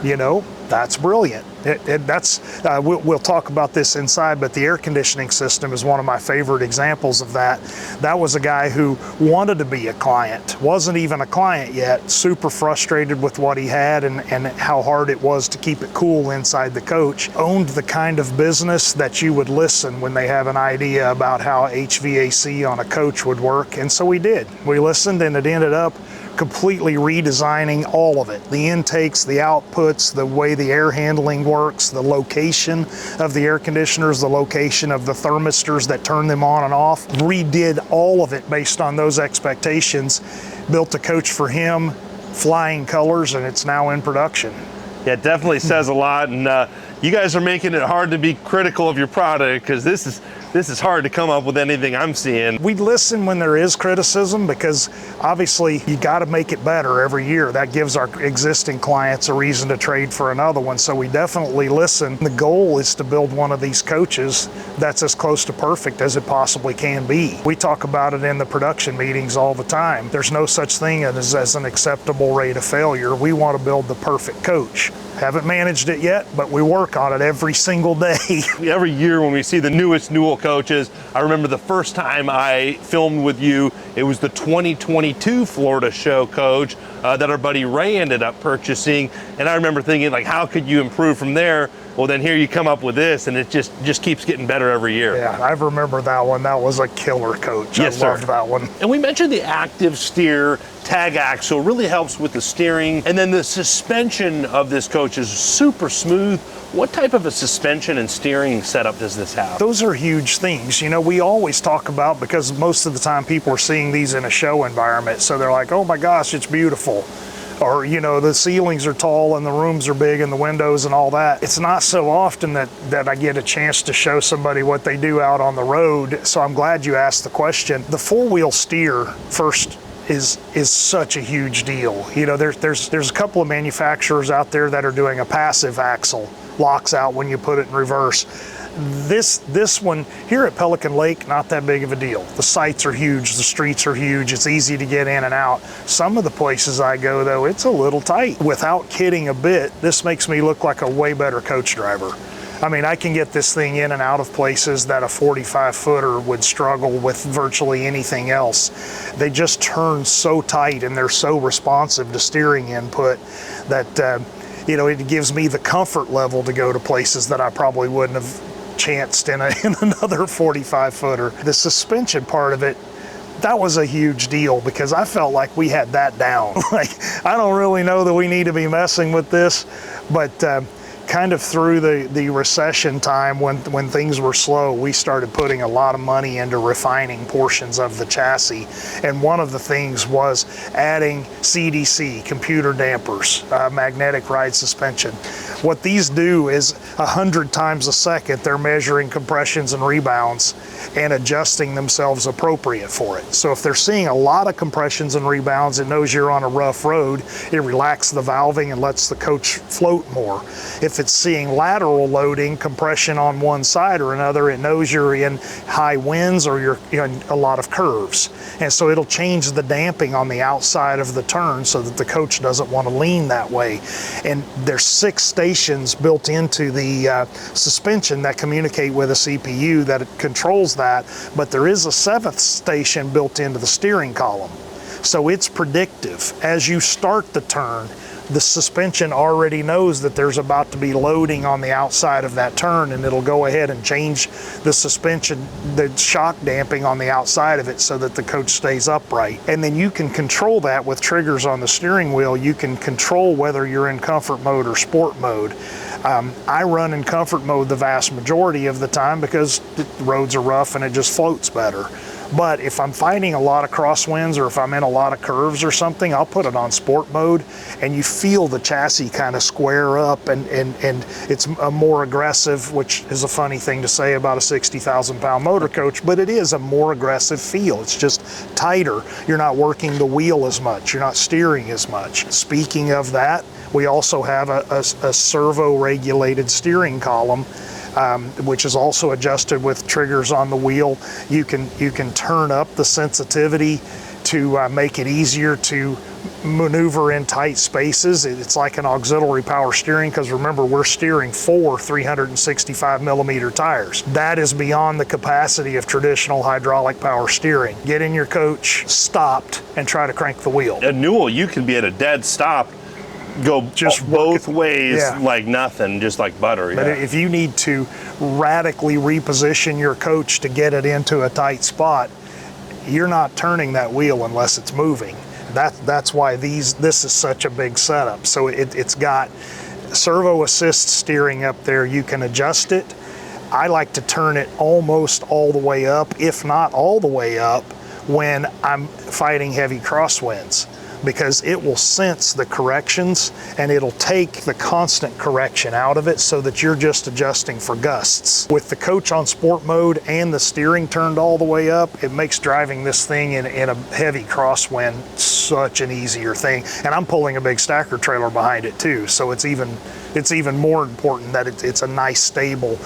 You know, that's brilliant. We'll talk about this inside, but the air conditioning system is one of my favorite examples of that. That was a guy who wanted to be a client, wasn't even a client yet, super frustrated with what he had and how hard it was to keep it cool inside the coach. Owned the kind of business that you would listen when they have an idea about how HVAC on a coach would work, and so we did. We listened, and it ended up completely redesigning all of it. The intakes, the outputs, the way the air handling works, the location of the air conditioners, the location of the thermistors that turn them on and off. Redid all of it based on those expectations. Built a coach for him, flying colors, and it's now in production. Yeah, it definitely says a lot, and you guys are making it hard to be critical of your product, because this is hard to come up with anything I'm seeing. We listen when there is criticism, because obviously you got to make it better every year. That gives our existing clients a reason to trade for another one, so we definitely listen. The goal is to build one of these coaches that's as close to perfect as it possibly can be. We talk about it in the production meetings all the time. There's no such thing as an acceptable rate of failure. We want to build the perfect coach. Haven't managed it yet, but we work on it every single day. Every year when we see the newest Newell coaches, I remember the first time I filmed with you, it was the 2022 Florida show coach that our buddy Ray ended up purchasing. And I remember thinking, like, how could you improve from there? Well, then here you come up with this, and it just keeps getting better every year. Yeah, I remember that one. That was a killer coach. Yes, I loved that one. And we mentioned the active steer tag axle really helps with the steering. And then the suspension of this coach is super smooth. What type of a suspension and steering setup does this have? Those are huge things. You know, we always talk about, because most of the time people are seeing these in a show environment, so they're like, oh my gosh, it's beautiful. Or, you know, the ceilings are tall and the rooms are big and the windows and all that. It's not so often that I get a chance to show somebody what they do out on the road, so I'm glad you asked the question. The four-wheel steer first is such a huge deal. You know, there's a couple of manufacturers out there that are doing a passive axle, locks out when you put it in reverse. This one here at Pelican Lake, not that big of a deal. The sites are huge, the streets are huge, it's easy to get in and out. Some of the places I go though, it's a little tight. Without kidding a bit, this makes me look like a way better coach driver. I mean, I can get this thing in and out of places that a 45-footer would struggle with virtually anything else. They just turn so tight and they're so responsive to steering input that you know, it gives me the comfort level to go to places that I probably wouldn't have chanced in another 45-footer. The suspension part of it, that was a huge deal, because I felt like we had that down. Like, I don't really know that we need to be messing with this, but kind of through the recession time when things were slow, we started putting a lot of money into refining portions of the chassis. And one of the things was adding CDC, computer dampers, magnetic ride suspension. What these do is 100 times a second, they're measuring compressions and rebounds and adjusting themselves appropriate for it. So if they're seeing a lot of compressions and rebounds, it knows you're on a rough road, it relaxes the valving and lets the coach float more. If it's seeing lateral loading, compression on one side or another, it knows you're in high winds or you're in a lot of curves. And so it'll change the damping on the outside of the turn so that the coach doesn't want to lean that way. And there's 6 stations built into the suspension that communicate with a CPU that controls that, but there is a 7th station built into the steering column. So it's predictive. As you start the turn, the suspension already knows that there's about to be loading on the outside of that turn, and it'll go ahead and change the suspension, the shock damping on the outside of it so that the coach stays upright. And then you can control that with triggers on the steering wheel. You can control whether you're in comfort mode or sport mode. I run in comfort mode the vast majority of the time because the roads are rough and it just floats better. But if I'm fighting a lot of crosswinds or if I'm in a lot of curves or something, I'll put it on sport mode, and you feel the chassis kind of square up, and it's a more aggressive, which is a funny thing to say about a 60,000 pound motor coach, but it is a more aggressive feel. It's just tighter. You're not working the wheel as much. You're not steering as much. Speaking of that, we also have a servo regulated steering column, which is also adjusted with triggers on the wheel. You can turn up the sensitivity to make it easier to maneuver in tight spaces. It's like an auxiliary power steering, because remember, we're steering 4 365 millimeter tires. That is beyond the capacity of traditional hydraulic power steering. Get in your coach, stopped, and try to crank the wheel. At Newell, you can be at a dead stop, go just both ways like nothing, just like butter. But if you need to radically reposition your coach to get it into a tight spot, you're not turning that wheel unless it's moving. That's why this is such a big setup. So it's got servo assist steering up there. You can adjust it. I like to turn it almost all the way up, if not all the way up, when I'm fighting heavy crosswinds, because it will sense the corrections and it'll take the constant correction out of it so that you're just adjusting for gusts. With the coach on sport mode and the steering turned all the way up, it makes driving this thing in a heavy crosswind such an easier thing. And I'm pulling a big stacker trailer behind it too, so it's even more important that it's a nice stable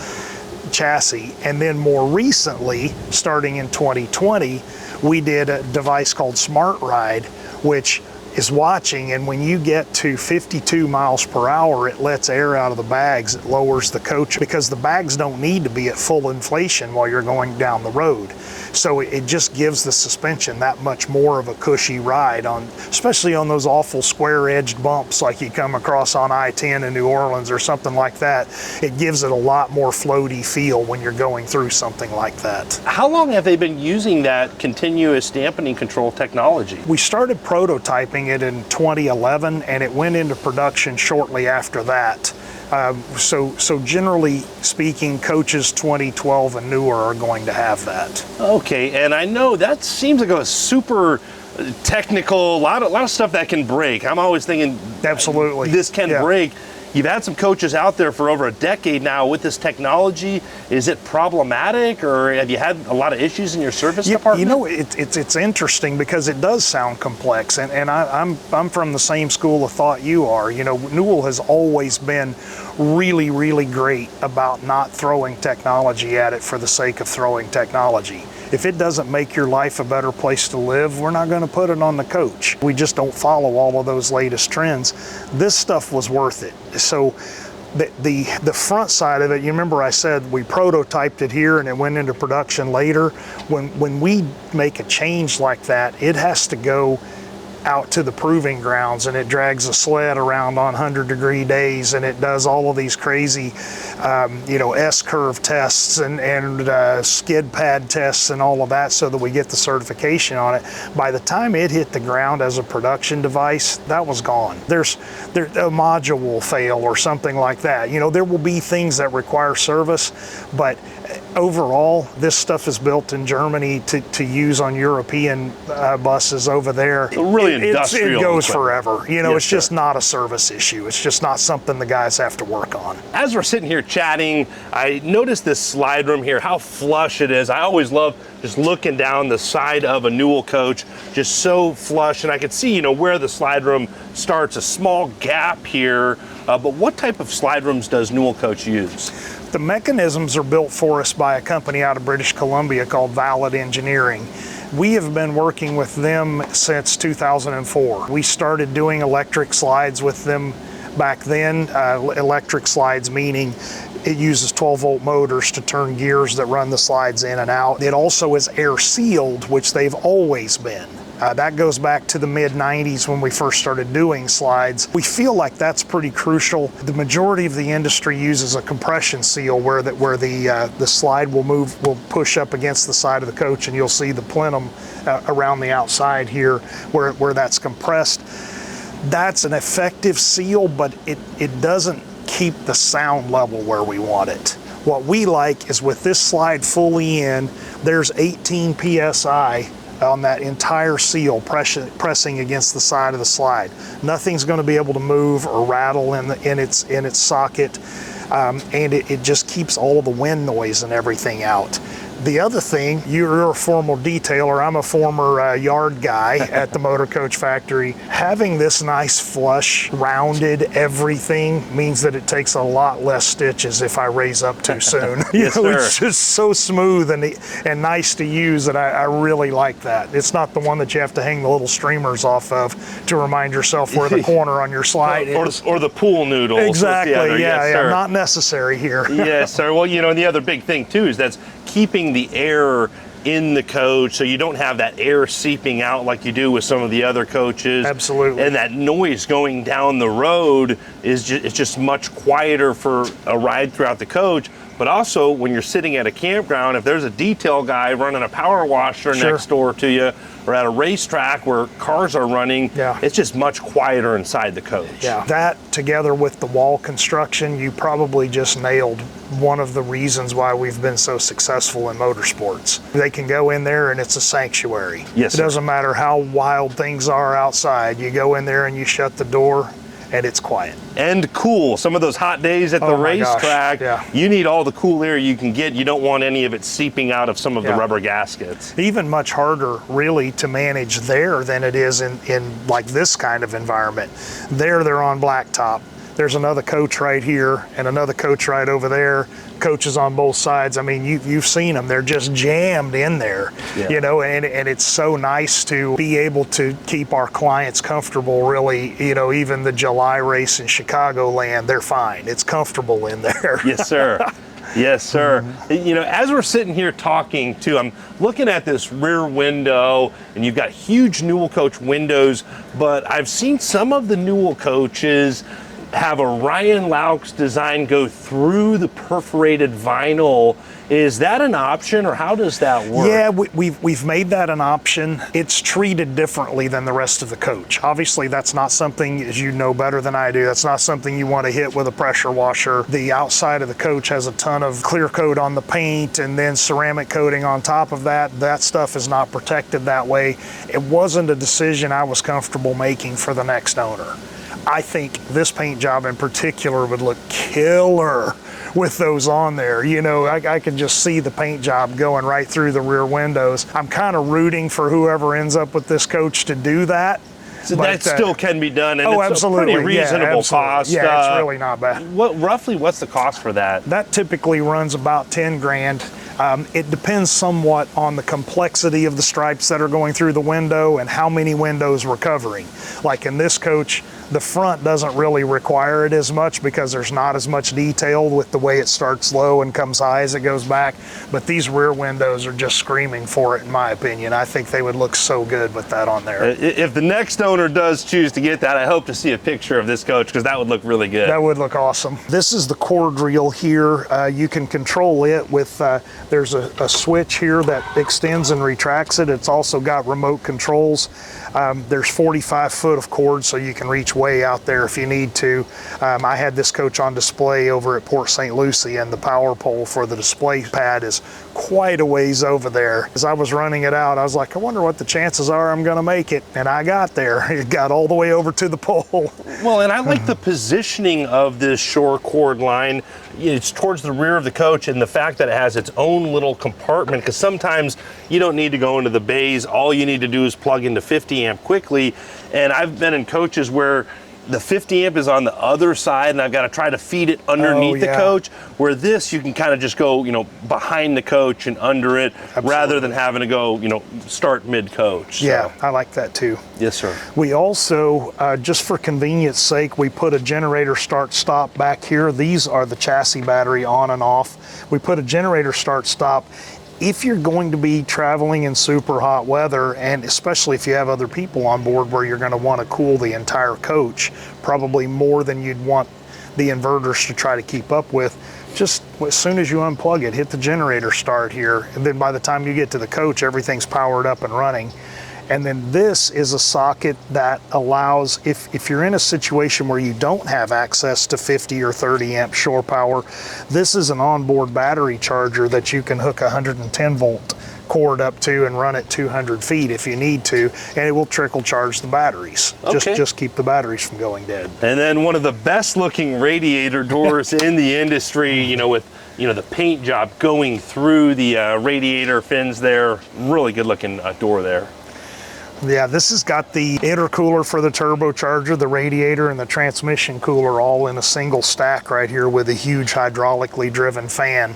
chassis. And then more recently, starting in 2020, we did a device called Smart Ride, which is watching, and when you get to 52 miles per hour, it lets air out of the bags. It lowers the coach because the bags don't need to be at full inflation while you're going down the road. So it just gives the suspension that much more of a cushy ride, especially on those awful square-edged bumps like you come across on I-10 in New Orleans or something like that. It gives it a lot more floaty feel when you're going through something like that. How long have they been using that continuous dampening control technology? We started prototyping it in 2011, and it went into production shortly after that. So generally speaking, coaches 2012 and newer are going to have that. Okay, and I know that seems like a super technical, a lot of stuff that can break. I'm always thinking, absolutely, this can break. You've had some coaches out there for over a decade now with this technology. Is it problematic, or have you had a lot of issues in your service department? You know, it's interesting because it does sound complex, and I'm from the same school of thought you are. You know, Newell has always been really, really great about not throwing technology at it for the sake of throwing technology. If it doesn't make your life a better place to live, we're not going to put it on the coach. We just don't follow all of those latest trends. This stuff was worth it. So the front side of it, you remember I said we prototyped it here and it went into production later. When we make a change like that, it has to go out to the proving grounds, and it drags a sled around on 100-degree days, and it does all of these crazy, S-curve tests and skid pad tests and all of that so that we get the certification on it. By the time it hit the ground as a production device, that was gone. There's a module will fail or something like that. There will be things that require service, but overall, this stuff is built in Germany to use on European buses over there. Really industrial. It goes forever. It's just sir. not a service issue. It's just not something the guys have to work on. As we're sitting here chatting, I noticed this slide room here, how flush it is. I always love just looking down the side of a Newell coach, just so flush. And I could see, where the slide room starts, a small gap here. But what type of slide rooms does Newell coach use? The mechanisms are built for us by a company out of British Columbia called Valid Engineering. We have been working with them since 2004. We started doing electric slides with them back then. Electric slides meaning it uses 12-volt motors to turn gears that run the slides in and out. It also is air sealed, which they've always been. That goes back to the mid-90s when we first started doing slides. We feel like that's pretty crucial. The majority of the industry uses a compression seal where the slide will push up against the side of the coach, and you'll see the plenum around the outside here where that's compressed. That's an effective seal, but it doesn't keep the sound level where we want it. What we like is with this slide fully in, there's 18 PSI on that entire seal pressing against the side of the slide. Nothing's going to be able to move or rattle in its socket, and it just keeps all of the wind noise and everything out. The other thing, you're a former detailer, I'm a former yard guy at the motor coach factory. Having this nice flush, rounded everything means that it takes a lot less stitches if I raise up too soon. Yes, sir. It's just so smooth and nice to use that I really like that. It's not the one that you have to hang the little streamers off of to remind yourself where the corner on your slide is. Or the pool noodles. Exactly, yes, yeah, not necessary here. Yes, sir. Well, and the other big thing too is that's keeping the air in the coach so you don't have that air seeping out like you do with some of the other coaches. Absolutely. And that noise going down the road is just much quieter for a ride throughout the coach. But also when you're sitting at a campground, if there's a detail guy running a power washer next door to you, or at a racetrack where cars are running, it's just much quieter inside the coach. Yeah, that together with the wall construction, you probably just nailed one of the reasons why we've been so successful in motorsports. They can go in there and it's a sanctuary. Yes, it doesn't matter how wild things are outside. You go in there and you shut the door and it's quiet. And cool. Some of those hot days at the racetrack, you need all the cool air you can get. You don't want any of it seeping out of some of the rubber gaskets. Even much harder really to manage there than it is in like this kind of environment. They're on blacktop. There's another coach right here and another coach right over there. Coaches on both sides. I mean, you've seen them. They're just jammed in there, and it's so nice to be able to keep our clients comfortable, really. Even the July race in Chicagoland, they're fine. It's comfortable in there. Yes, sir. Yes, sir. As we're sitting here talking too, I'm looking at this rear window, and you've got huge Newell coach windows, but I've seen some of the Newell coaches have a Ryan Laux design go through the perforated vinyl. Is that an option, or how does that work? Yeah, we've made that an option. It's treated differently than the rest of the coach. Obviously, that's not something, as you know better than I do, that's not something you want to hit with a pressure washer. The outside of the coach has a ton of clear coat on the paint and then ceramic coating on top of that. That stuff is not protected that way. It wasn't a decision I was comfortable making for the next owner. I think this paint job in particular would look killer with those on there. I can just see the paint job going right through the rear windows. I'm kind of rooting for whoever ends up with this coach to do that. So that still can be done, and it's absolutely. a pretty reasonable cost. Yeah, it's really not bad. What's the cost for that? That typically runs about 10 grand. It depends somewhat on the complexity of the stripes that are going through the window and how many windows we're covering. Like in this coach, The front doesn't really require it as much because there's not as much detail with the way it starts low and comes high as it goes back. But these rear windows are just screaming for it, in my opinion. I think they would look so good with that on there. If the next owner does choose to get that, I hope to see a picture of this coach because that would look really good. That would look awesome. This is the cord reel here. You can control it with, there's a switch here that extends and retracts it. It's also got remote controls. There's 45 foot of cord, so you can reach way out there if you need to. I had this coach on display over at Port St. Lucie, and the power pole for the display pad is quite a ways over there. As I was running it out, I was like, I wonder what the chances are I'm gonna make it. And I got there. It got all the way over to the pole. Well, and I like the positioning of this shore cord line. It's towards the rear of the coach, and the fact that it has its own little compartment, because sometimes you don't need to go into the bays. All you need to do is plug into 50 amp quickly. And I've been in coaches where the 50 amp is on the other side and I've got to try to feed it underneath the coach, where this you can kind of just go, behind the coach and under it. Absolutely. Rather than having to go, start mid coach. Yeah, I like that too. Yes, sir. We also, just for convenience sake, we put a generator start stop back here. These are the chassis battery on and off. We put a generator start stop. If you're going to be traveling in super hot weather, and especially if you have other people on board where you're going to want to cool the entire coach, probably more than you'd want the inverters to try to keep up with, just as soon as you unplug it, hit the generator start here, and then by the time you get to the coach, everything's powered up and running. And then this is a socket that allows, if you're in a situation where you don't have access to 50 or 30 amp shore power, this is an onboard battery charger that you can hook a 110 volt cord up to and run it 200 feet if you need to, and it will trickle charge the batteries. Okay. Just keep the batteries from going dead. And then one of the best looking radiator doors in the industry, with the paint job going through the radiator fins there. Really good looking door there. Yeah, this has got the intercooler for the turbocharger, the radiator, and the transmission cooler all in a single stack right here with a huge hydraulically driven fan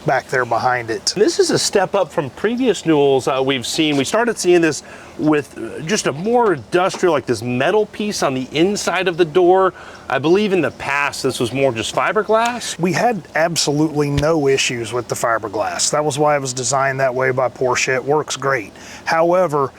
back there behind it. This is a step up from previous Newells we've seen. We started seeing this with just a more industrial, like this metal piece on the inside of the door. I believe in the past this was more just fiberglass. We had absolutely no issues with the fiberglass. That was why it was designed that way by Porsche. It works great. However,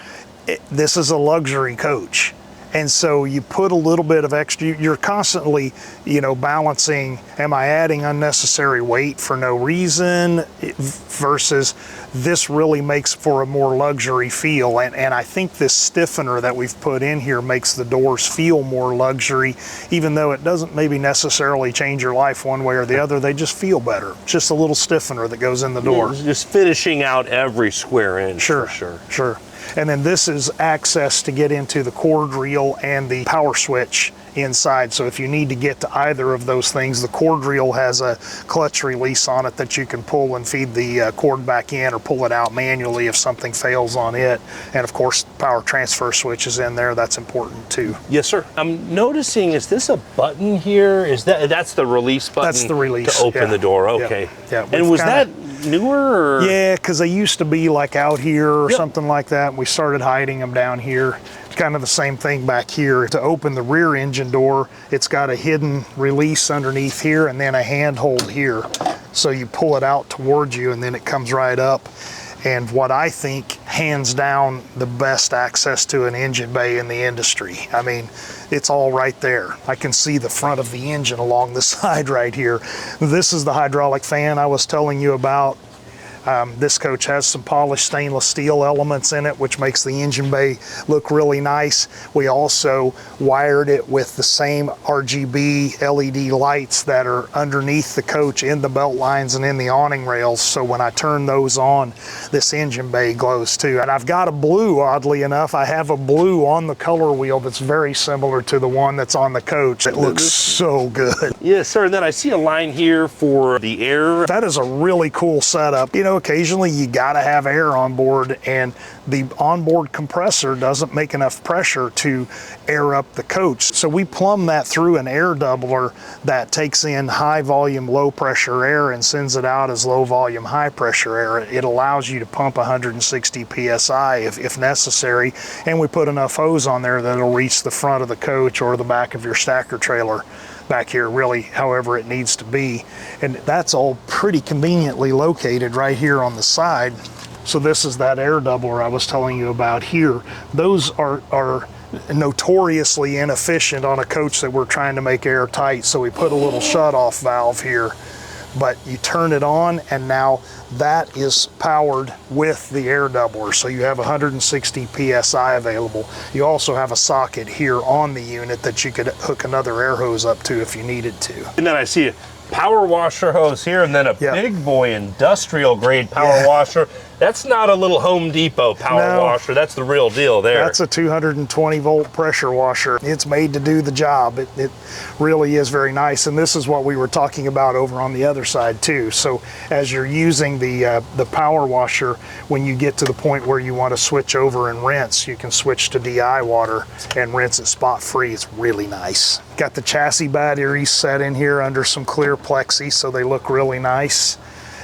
this is a luxury coach. And so you put a little bit of extra, you're constantly, balancing, am I adding unnecessary weight for no reason versus this really makes for a more luxury feel. And I think this stiffener that we've put in here makes the doors feel more luxury, even though it doesn't maybe necessarily change your life one way or the other. They just feel better. It's just a little stiffener that goes in the door. Yeah, just finishing out every square inch. Sure, for sure. Sure. And then this is access to get into the cord reel and the power switch inside. So if you need to get to either of those things, the cord reel has a clutch release on it that you can pull and feed the cord back in or pull it out manually if something fails on it. And of course, power transfer switch is in there. That's important too. Yes, sir. I'm noticing, is this a button here? That's the release button? That's the release. To open the door, okay. Yeah. And was that newer? Or? Yeah, because they used to be like out here or something like that. And we started hiding them down here. Kind of the same thing back here. To open the rear engine door, it's got a hidden release underneath here and then a handhold here. So you pull it out towards you and then it comes right up. And what I think, hands down, the best access to an engine bay in the industry. I mean, it's all right there. I can see the front of the engine along the side right here. This is the hydraulic fan I was telling you about. This coach has some polished stainless steel elements in it, which makes the engine bay look really nice. We also wired it with the same RGB LED lights that are underneath the coach in the belt lines and in the awning rails. So when I turn those on, this engine bay glows too. And I've got a blue, oddly enough. I have a blue on the color wheel that's very similar to the one that's on the coach. It looks so good. Yes, sir. And then I see a line here for the air. That is a really cool setup. know, occasionally you gotta have air on board, and the onboard compressor doesn't make enough pressure to air up the coach. So we plumb that through an air doubler that takes in high volume, low pressure air and sends it out as low volume, high pressure air. It allows you to pump 160 PSI if necessary, and we put enough hose on there that it'll reach the front of the coach or the back of your stacker trailer back here, really however it needs to be. And that's all pretty conveniently located right here on the side. So this is that air doubler I was telling you about here. Those are notoriously inefficient on a coach that we're trying to make airtight, so we put a little shut-off valve here. But you turn it on, and now that is powered with the air doubler. So you have 160 PSI available. You also have a socket here on the unit that you could hook another air hose up to if you needed to. And then I see a power washer hose here, and then a big boy industrial grade power washer. That's not a little Home Depot power washer. That's the real deal there. That's a 220 volt pressure washer. It's made to do the job. It really is very nice. And this is what we were talking about over on the other side too. So as you're using the power washer, when you get to the point where you want to switch over and rinse, you can switch to DI water and rinse it spot free. It's really nice. Got the chassis batteries set in here under some clear plexi, so they look really nice.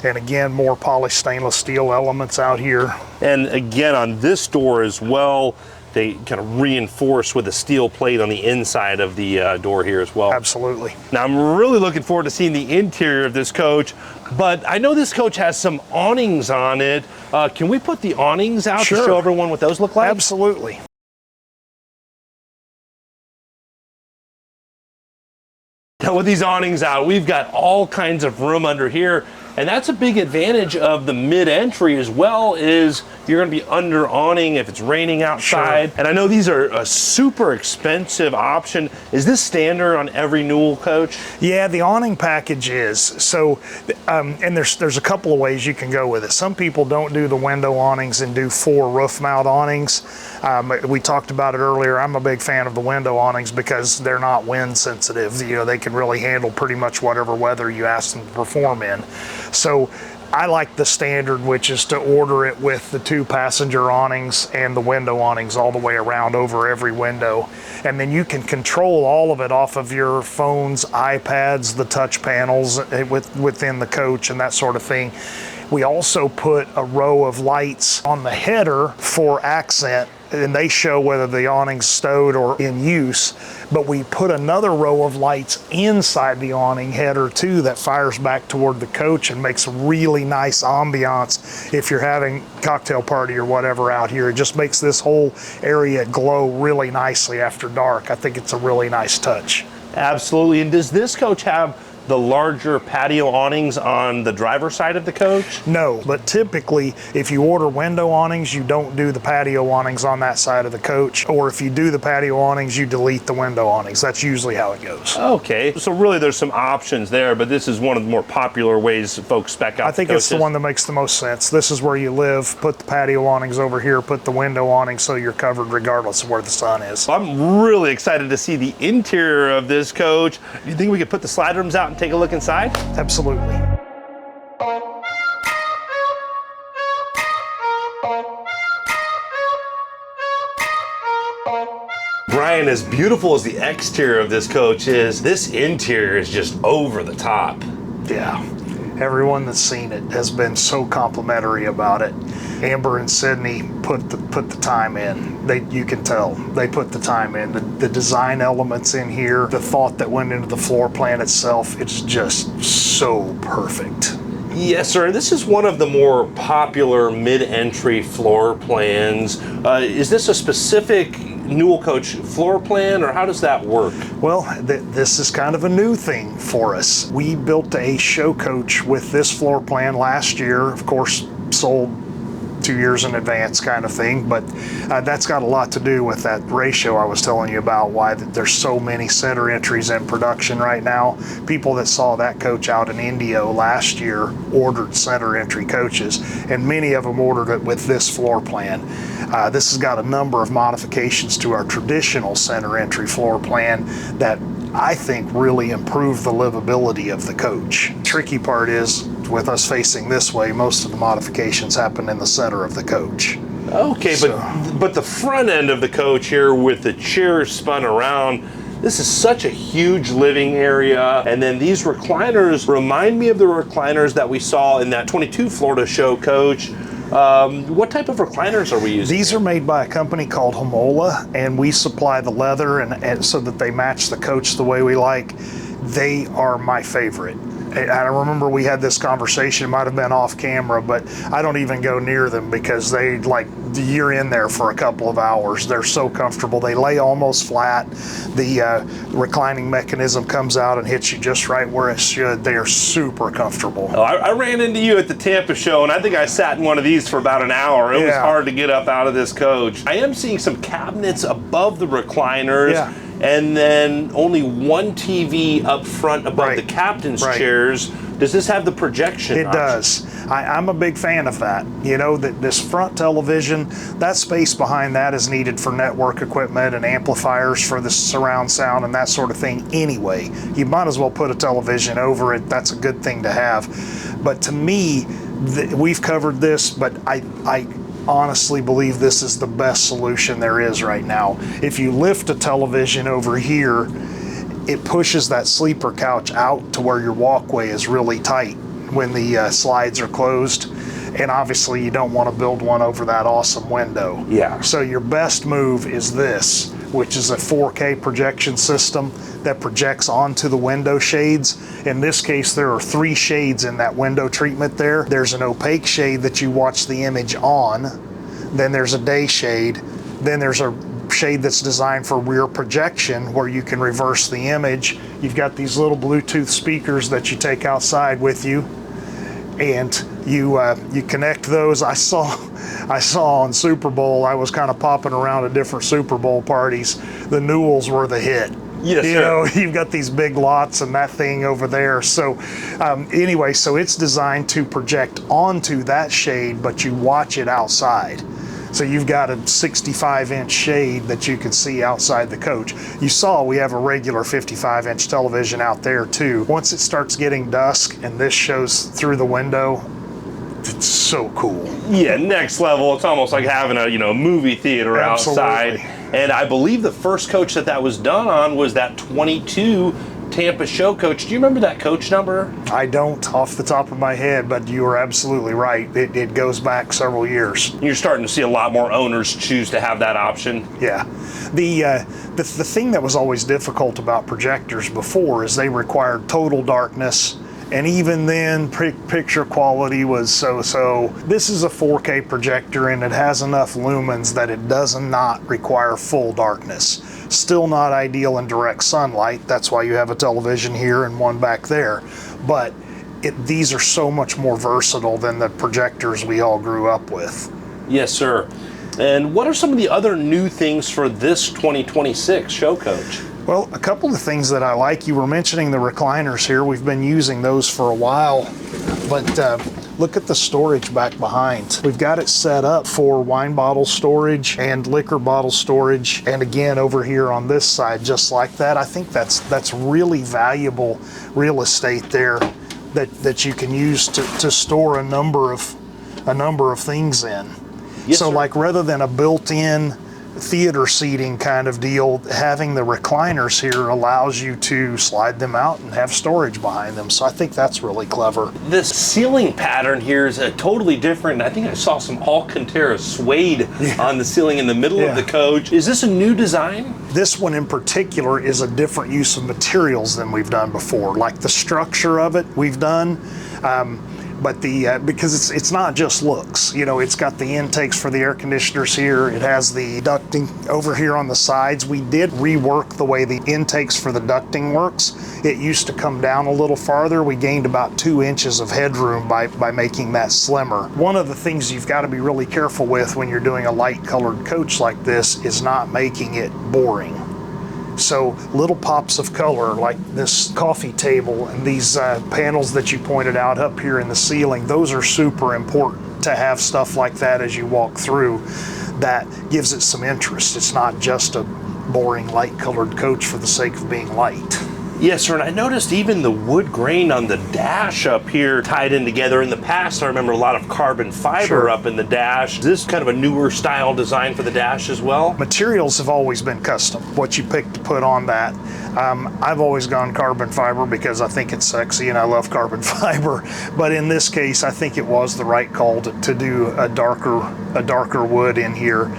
And again, more polished stainless steel elements out here. And again, on this door as well, they kind of reinforce with a steel plate on the inside of the door here as well. Absolutely. Now, I'm really looking forward to seeing the interior of this coach, but I know this coach has some awnings on it. Can we put the awnings out to show everyone what those look like? Absolutely. Now, with these awnings out, we've got all kinds of room under here. And that's a big advantage of the mid-entry as well, is you're gonna be under awning if it's raining outside. Sure. And I know these are a super expensive option. Is this standard on every Newell coach? Yeah, the awning package is. So, and there's a couple of ways you can go with it. Some people don't do the window awnings and do 4 roof mount awnings. We talked about it earlier. I'm a big fan of the window awnings because they're not wind sensitive. You know, they can really handle pretty much whatever weather you ask them to perform in. So I like the standard, which is to order it with the 2 passenger awnings and the window awnings all the way around over every window. And then you can control all of it off of your phones, iPads, the touch panels within the coach and that sort of thing. We also put a row of lights on the header for accent, and they show whether the awning's stowed or in use. But we put another row of lights inside the awning header too that fires back toward the coach and makes a really nice ambiance if you're having a cocktail party or whatever out here. It just makes this whole area glow really nicely after dark. I think it's a really nice touch. Absolutely. And does this coach have the larger patio awnings on the driver's side of the coach? No, but typically if you order window awnings, you don't do the patio awnings on that side of the coach, or if you do the patio awnings, you delete the window awnings. That's usually how it goes. Okay, so really there's some options there, but this is one of the more popular ways folks spec out. I think it's the one that makes the most sense. This is where you live. Put the patio awnings over here, put the window awnings so you're covered regardless of where the sun is. I'm really excited to see the interior of this coach. Do you think we could put the slide rooms out and take a look inside? Absolutely. Brian, as beautiful as the exterior of this coach is, this interior is just over the top. Yeah. Everyone that's seen it has been so complimentary about it. Amber and Sydney put the time in. You can tell they put the time in. The design elements in here, the thought that went into the floor plan itself, it's just so perfect. Yes, sir. This is one of the more popular mid-entry floor plans. Is this a specific Newell coach floor plan, or how does that work? Well, this is kind of a new thing for us. We built a show coach with this floor plan last year, of course, sold 2 years in advance kind of thing, but that's got a lot to do with that ratio I was telling you about, why there's so many center entries in production right now. People that saw that coach out in Indio last year ordered center entry coaches, and many of them ordered it with this floor plan. This has got a number of modifications to our traditional center entry floor plan that I think really improve the livability of the coach. Tricky part is with us facing this way, most of the modifications happen in the center of the coach. Okay, but the front end of the coach here with the chairs spun around, this is such a huge living area. And then these recliners remind me of the recliners that we saw in that 22 Florida show coach. What type of recliners are we using? These are made by a company called Homola, and we supply the leather and so that they match the coach the way we like. They are my favorite. I remember we had this conversation, it might have been off camera, but I don't even go near them because you're in there for a couple of hours. They're so comfortable. They lay almost flat. The reclining mechanism comes out and hits you just right where it should. They are super comfortable. Oh, I ran into you at the Tampa show, and I think I sat in one of these for about an hour. It was hard to get up out of this coach. I am seeing some cabinets above the recliners. Yeah. And then only one TV up front above the captain's chairs. Does this have the projection It option? does. I'm a big fan of that. You know, this front television, that space behind that is needed for network equipment and amplifiers for the surround sound and that sort of thing anyway. You might as well put a television over it. That's a good thing to have. But to me, we've covered this, but I honestly believe this is the best solution there is right now. If you lift a television over here, it pushes that sleeper couch out to where your walkway is really tight when the slides are closed. And obviously you don't want to build one over that awesome window. Yeah. So your best move is this, which is a 4K projection system that projects onto the window shades. In this case, there are 3 shades in that window treatment there. There's an opaque shade that you watch the image on, then there's a day shade, then there's a shade that's designed for rear projection where you can reverse the image. You've got these little Bluetooth speakers that you take outside with you, and you connect those. I saw on Super Bowl, I was kind of popping around at different Super Bowl parties, the Newells were the hit. Yes, you sir. know, you've got these big lots and that thing over there. So anyway, so it's designed to project onto that shade, but you watch it outside. So you've got a 65-inch shade that you can see outside the coach. You saw we have a regular 55-inch television out there too. Once it starts getting dusk and this shows through the window, it's so cool. Yeah, next level. It's almost like having a movie theater outside. Absolutely. And I believe the first coach that was done on was that 22 Tampa show coach. Do you remember that coach number? I don't off the top of my head, but you are absolutely right. It goes back several years. You're starting to see a lot more owners choose to have that option. Yeah. The thing that was always difficult about projectors before is they required total darkness, and even then picture quality was so-so. This is a 4K projector and it has enough lumens that it does not require full darkness. Still not ideal in direct sunlight. That's why you have a television here and one back there. But these are so much more versatile than the projectors we all grew up with. Yes, sir. And what are some of the other new things for this 2026 show coach? Well, a couple of things that I like, you were mentioning the recliners here. We've been using those for a while, but look at the storage back behind. We've got it set up for wine bottle storage and liquor bottle storage. And again, over here on this side, just like that. I think that's really valuable real estate there that you can use to store a number of things in. Yes, so sir. like rather than a built-in theater seating kind of deal, having the recliners here allows you to slide them out and have storage behind them. So I think that's really clever. This ceiling pattern here is totally different. I think I saw some Alcantara suede on the ceiling in the middle of the coach. Is this a new design? This one in particular is a different use of materials than we've done before. Like the structure of it we've done, but because it's not just looks, you know, it's got the intakes for the air conditioners here. It has the ducting over here on the sides. We did rework the way the intakes for the ducting works. It used to come down a little farther. We gained about 2 inches of headroom by making that slimmer. One of the things you've got to be really careful with when you're doing a light colored coach like this is not making it boring. So little pops of color like this coffee table and these panels that you pointed out up here in the ceiling, those are super important to have stuff like that as you walk through. That gives it some interest. It's not just a boring light colored coach for the sake of being light. Yes, sir, and I noticed even the wood grain on the dash up here tied in together. In the past, I remember a lot of carbon fiber up in the dash. Is this kind of a newer style design for the dash as well? Materials have always been custom, what you pick to put on that. I've always gone carbon fiber because I think it's sexy and I love carbon fiber. But in this case, I think it was the right call to do a darker wood in here.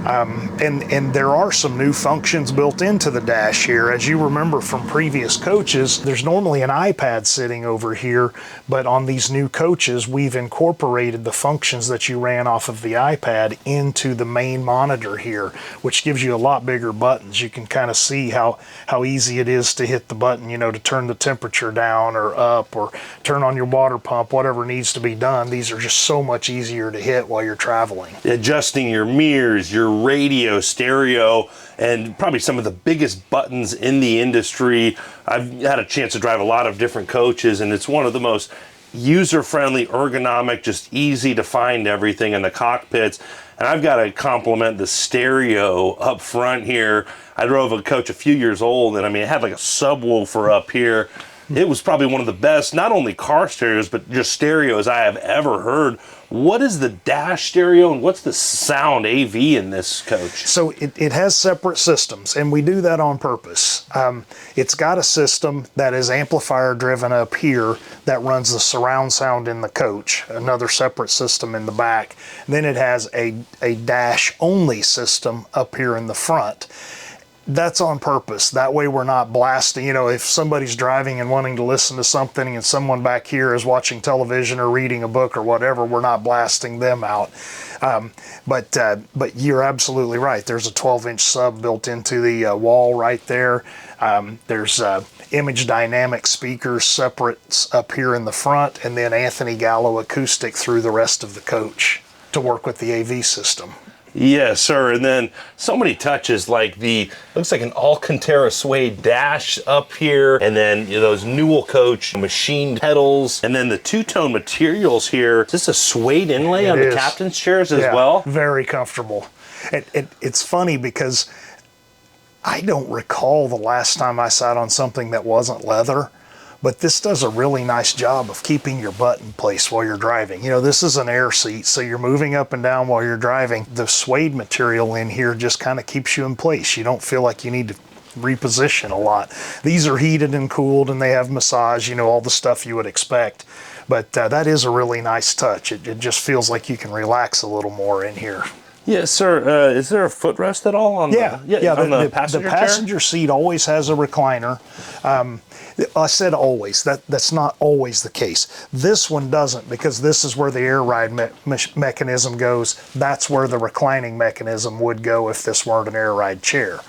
And there are some new functions built into the dash here. As you remember from previous coaches, there's normally an iPad sitting over here, but on these new coaches, we've incorporated the functions that you ran off of the iPad into the main monitor here, which gives you a lot bigger buttons. You can kind of see how easy it is to hit the button, you know, to turn the temperature down or up or turn on your water pump, whatever needs to be done. These are just so much easier to hit while you're traveling. Adjusting your mirrors, your radio, stereo, and probably some of the biggest buttons in the industry. I've had a chance to drive a lot of different coaches, and it's one of the most user-friendly, ergonomic, just easy to find everything in the cockpits. And I've got to compliment the stereo up front here. I drove a coach a few years old, and I mean, it had like a subwoofer up here. It was probably one of the best, not only car stereos, but just stereos I have ever heard. What is the dash stereo and what's the sound AV in this coach? So it has separate systems, and we do that on purpose. It's got a system that is amplifier driven up here that runs the surround sound in the coach, another separate system in the back. Then it has a dash only system up here in the front. That's on purpose. That way we're not blasting. You know, if somebody's driving and wanting to listen to something and someone back here is watching television or reading a book or whatever, we're not blasting them out. But you're absolutely right. There's a 12-inch sub built into the wall right there. There's image dynamic speakers separate up here in the front, and then Anthony Gallo acoustic through the rest of the coach to work with the AV system. Yes, sir. And then so many touches, like looks like an Alcantara suede dash up here, and then those Newell coach machined pedals, and then the two-tone materials here. Is this a suede inlay on the captain's chairs as well? Very comfortable. It's funny because I don't recall the last time I sat on something that wasn't leather. But this does a really nice job of keeping your butt in place while you're driving. You know, this is an air seat, so you're moving up and down while you're driving. The suede material in here just kind of keeps you in place. You don't feel like you need to reposition a lot. These are heated and cooled, and they have massage, you know, all the stuff you would expect. But that is a really nice touch. It just feels like you can relax a little more in here. Yes, sir. Is there a footrest at all on the passenger chair? The passenger seat always has a recliner. I said always. That's not always the case. This one doesn't, because this is where the air ride mechanism goes. That's where the reclining mechanism would go if this weren't an air ride chair.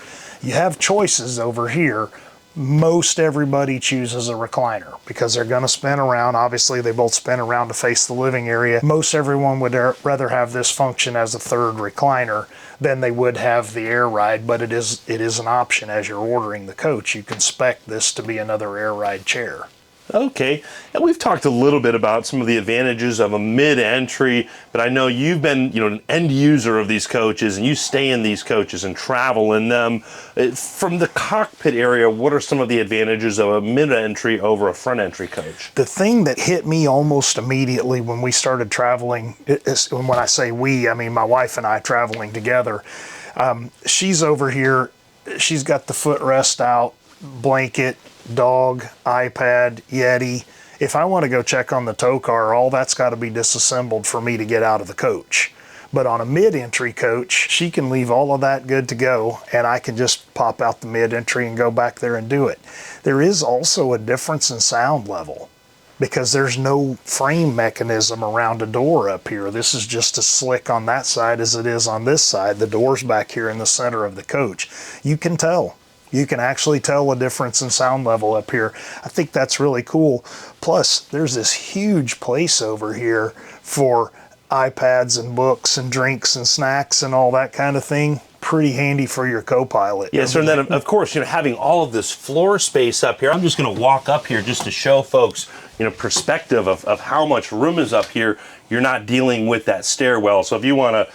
You have choices over here. Most everybody chooses a recliner because they're going to spin around. Obviously, they both spin around to face the living area. Most everyone would rather have this function as a third recliner than they would have the air ride, but it is an option as you're ordering the coach. You can spec this to be another air ride chair. Okay, and we've talked a little bit about some of the advantages of a mid-entry, but I know you've been, an end user of these coaches, and you stay in these coaches and travel in them. From the cockpit area, what are some of the advantages of a mid-entry over a front-entry coach? The thing that hit me almost immediately when we started traveling, when I say we, I mean my wife and I traveling together, she's over here, she's got the footrest out, blanket, dog, iPad, Yeti. If I want to go check on the tow car, all that's got to be disassembled for me to get out of the coach. But on a mid-entry coach, she can leave all of that good to go, and I can just pop out the mid-entry and go back there and do it. There is also a difference in sound level because there's no frame mechanism around a door up here. This is just as slick on that side as it is on this side. The door's back here in the center of the coach. You can tell. You can actually tell a difference in sound level up here. I think that's really cool. Plus, there's this huge place over here for iPads and books and drinks and snacks and all that kind of thing. Pretty handy for your co-pilot. Yes, and then of course, having all of this floor space up here, I'm just going to walk up here just to show folks, perspective of how much room is up here, you're not dealing with that stairwell. So if you want to,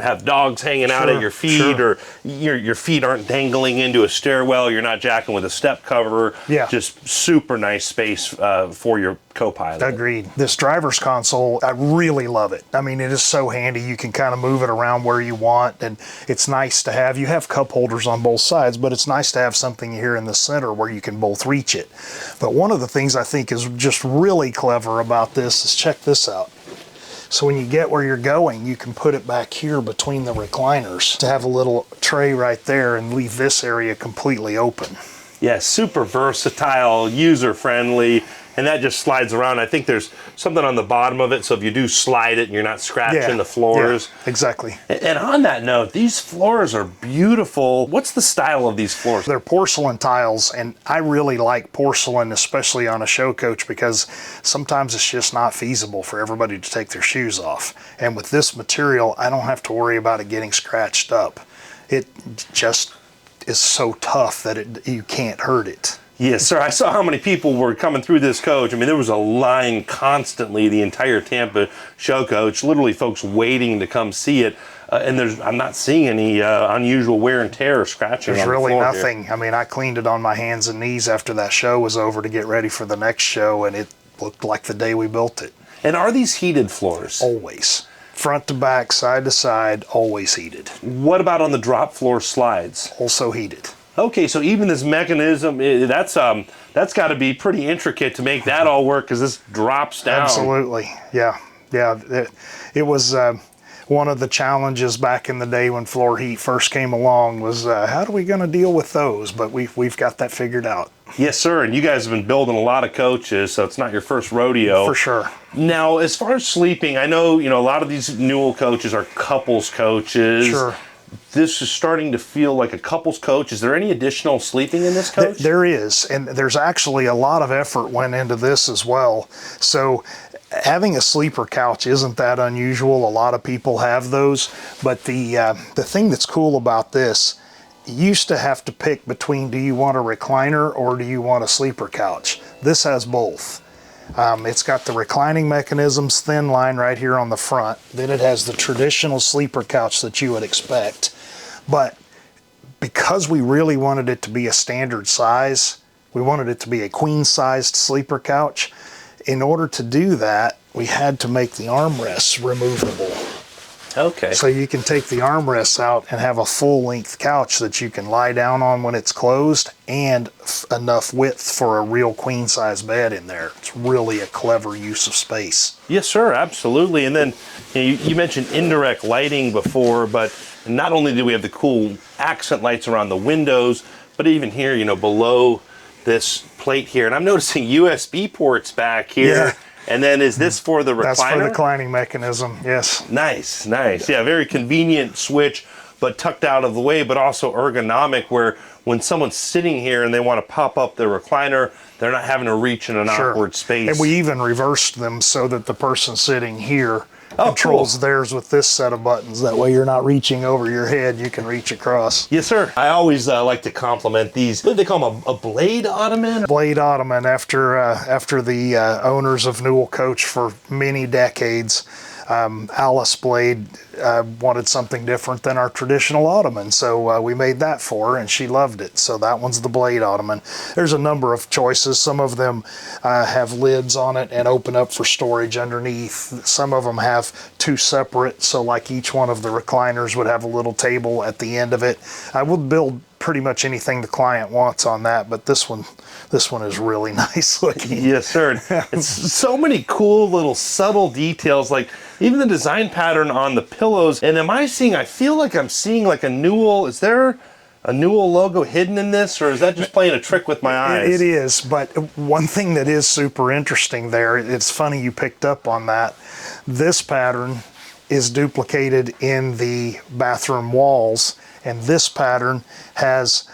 have dogs hanging out at your feet, or your feet aren't dangling into a stairwell, you're not jacking with a step cover. Yeah. Just super nice space for your co-pilot. Agreed. This driver's console, I really love it. I mean, it is so handy. You can kind of move it around where you want, and it's nice to have. You have cup holders on both sides, but it's nice to have something here in the center where you can both reach it. But one of the things I think is just really clever about this is, check this out. So when you get where you're going, you can put it back here between the recliners to have a little tray right there and leave this area completely open. Yeah, super versatile, user-friendly, and that just slides around. I think there's something on the bottom of it, so if you do slide it, you're not scratching the floors. Yeah, exactly. And on that note, these floors are beautiful. What's the style of these floors? They're porcelain tiles, and I really like porcelain, especially on a show coach, because sometimes it's just not feasible for everybody to take their shoes off. And with this material, I don't have to worry about it getting scratched up. It just is so tough that you can't hurt it. Yes, sir. I saw how many people were coming through this coach. I mean, there was a line constantly, the entire Tampa show coach, literally folks waiting to come see it. And I'm not seeing any unusual wear and tear or scratching. There's on really the floor nothing. here. I mean, I cleaned it on my hands and knees after that show was over to get ready for the next show, and it looked like the day we built it. And are these heated floors? Always. Front to back, side to side, always heated. What about on the drop floor slides? Also heated. Okay, so even this mechanism, that's got to be pretty intricate to make that all work, because this drops down. Absolutely, yeah. It was one of the challenges back in the day when floor heat first came along was how are we going to deal with those? But we've got that figured out. Yes, sir, and you guys have been building a lot of coaches, so it's not your first rodeo. For sure. Now, as far as sleeping, I know, a lot of these Newell coaches are couples coaches. Sure. This is starting to feel like a couples coach. Is there any additional sleeping in this coach? There is, and there's actually a lot of effort went into this as well. So having a sleeper couch isn't that unusual. A lot of people have those, but the thing that's cool about this, you used to have to pick between, do you want a recliner or do you want a sleeper couch? This has both. It's got the reclining mechanisms, thin line right here on the front. Then it has the traditional sleeper couch that you would expect. But because we really wanted it to be a standard size, we wanted it to be a queen-sized sleeper couch. In order to do that, we had to make the armrests removable. Okay. So you can take the armrests out and have a full-length couch that you can lie down on when it's closed, and enough width for a real queen-size bed in there. It's really a clever use of space. Yes, sir, absolutely. And then you mentioned indirect lighting before, but not only do we have the cool accent lights around the windows, but even here, below this plate here, and I'm noticing USB ports back here. Yeah. And then is this for the recliner? That's for the reclining mechanism, yes. Nice. Yeah, very convenient switch, but tucked out of the way, but also ergonomic, where when someone's sitting here and they want to pop up their recliner, they're not having to reach in an awkward space. And we even reversed them so that the person sitting here controls theirs with this set of buttons. That way you're not reaching over your head, you can reach across. Yes, sir. I always like to compliment these. What do they call them? A blade ottoman? Blade ottoman, after the owners of Newell Coach for many decades. Alice Blade wanted something different than our traditional ottoman, so we made that for her, and she loved it. So that one's the Blade ottoman. There's a number of choices. Some of them have lids on it and open up for storage underneath. Some of them have two separate, so like each one of the recliners would have a little table at the end of it. I would build pretty much anything the client wants on that, but this one is really nice looking. Yes, sir. It's so many cool little subtle details, like even the design pattern on the pillows. And I feel like I'm seeing like a Newell. Is there a Newell logo hidden in this, or is that just playing a trick with my eyes? It is, but one thing that is super interesting there, it's funny you picked up on that. This pattern is duplicated in the bathroom walls, and this pattern has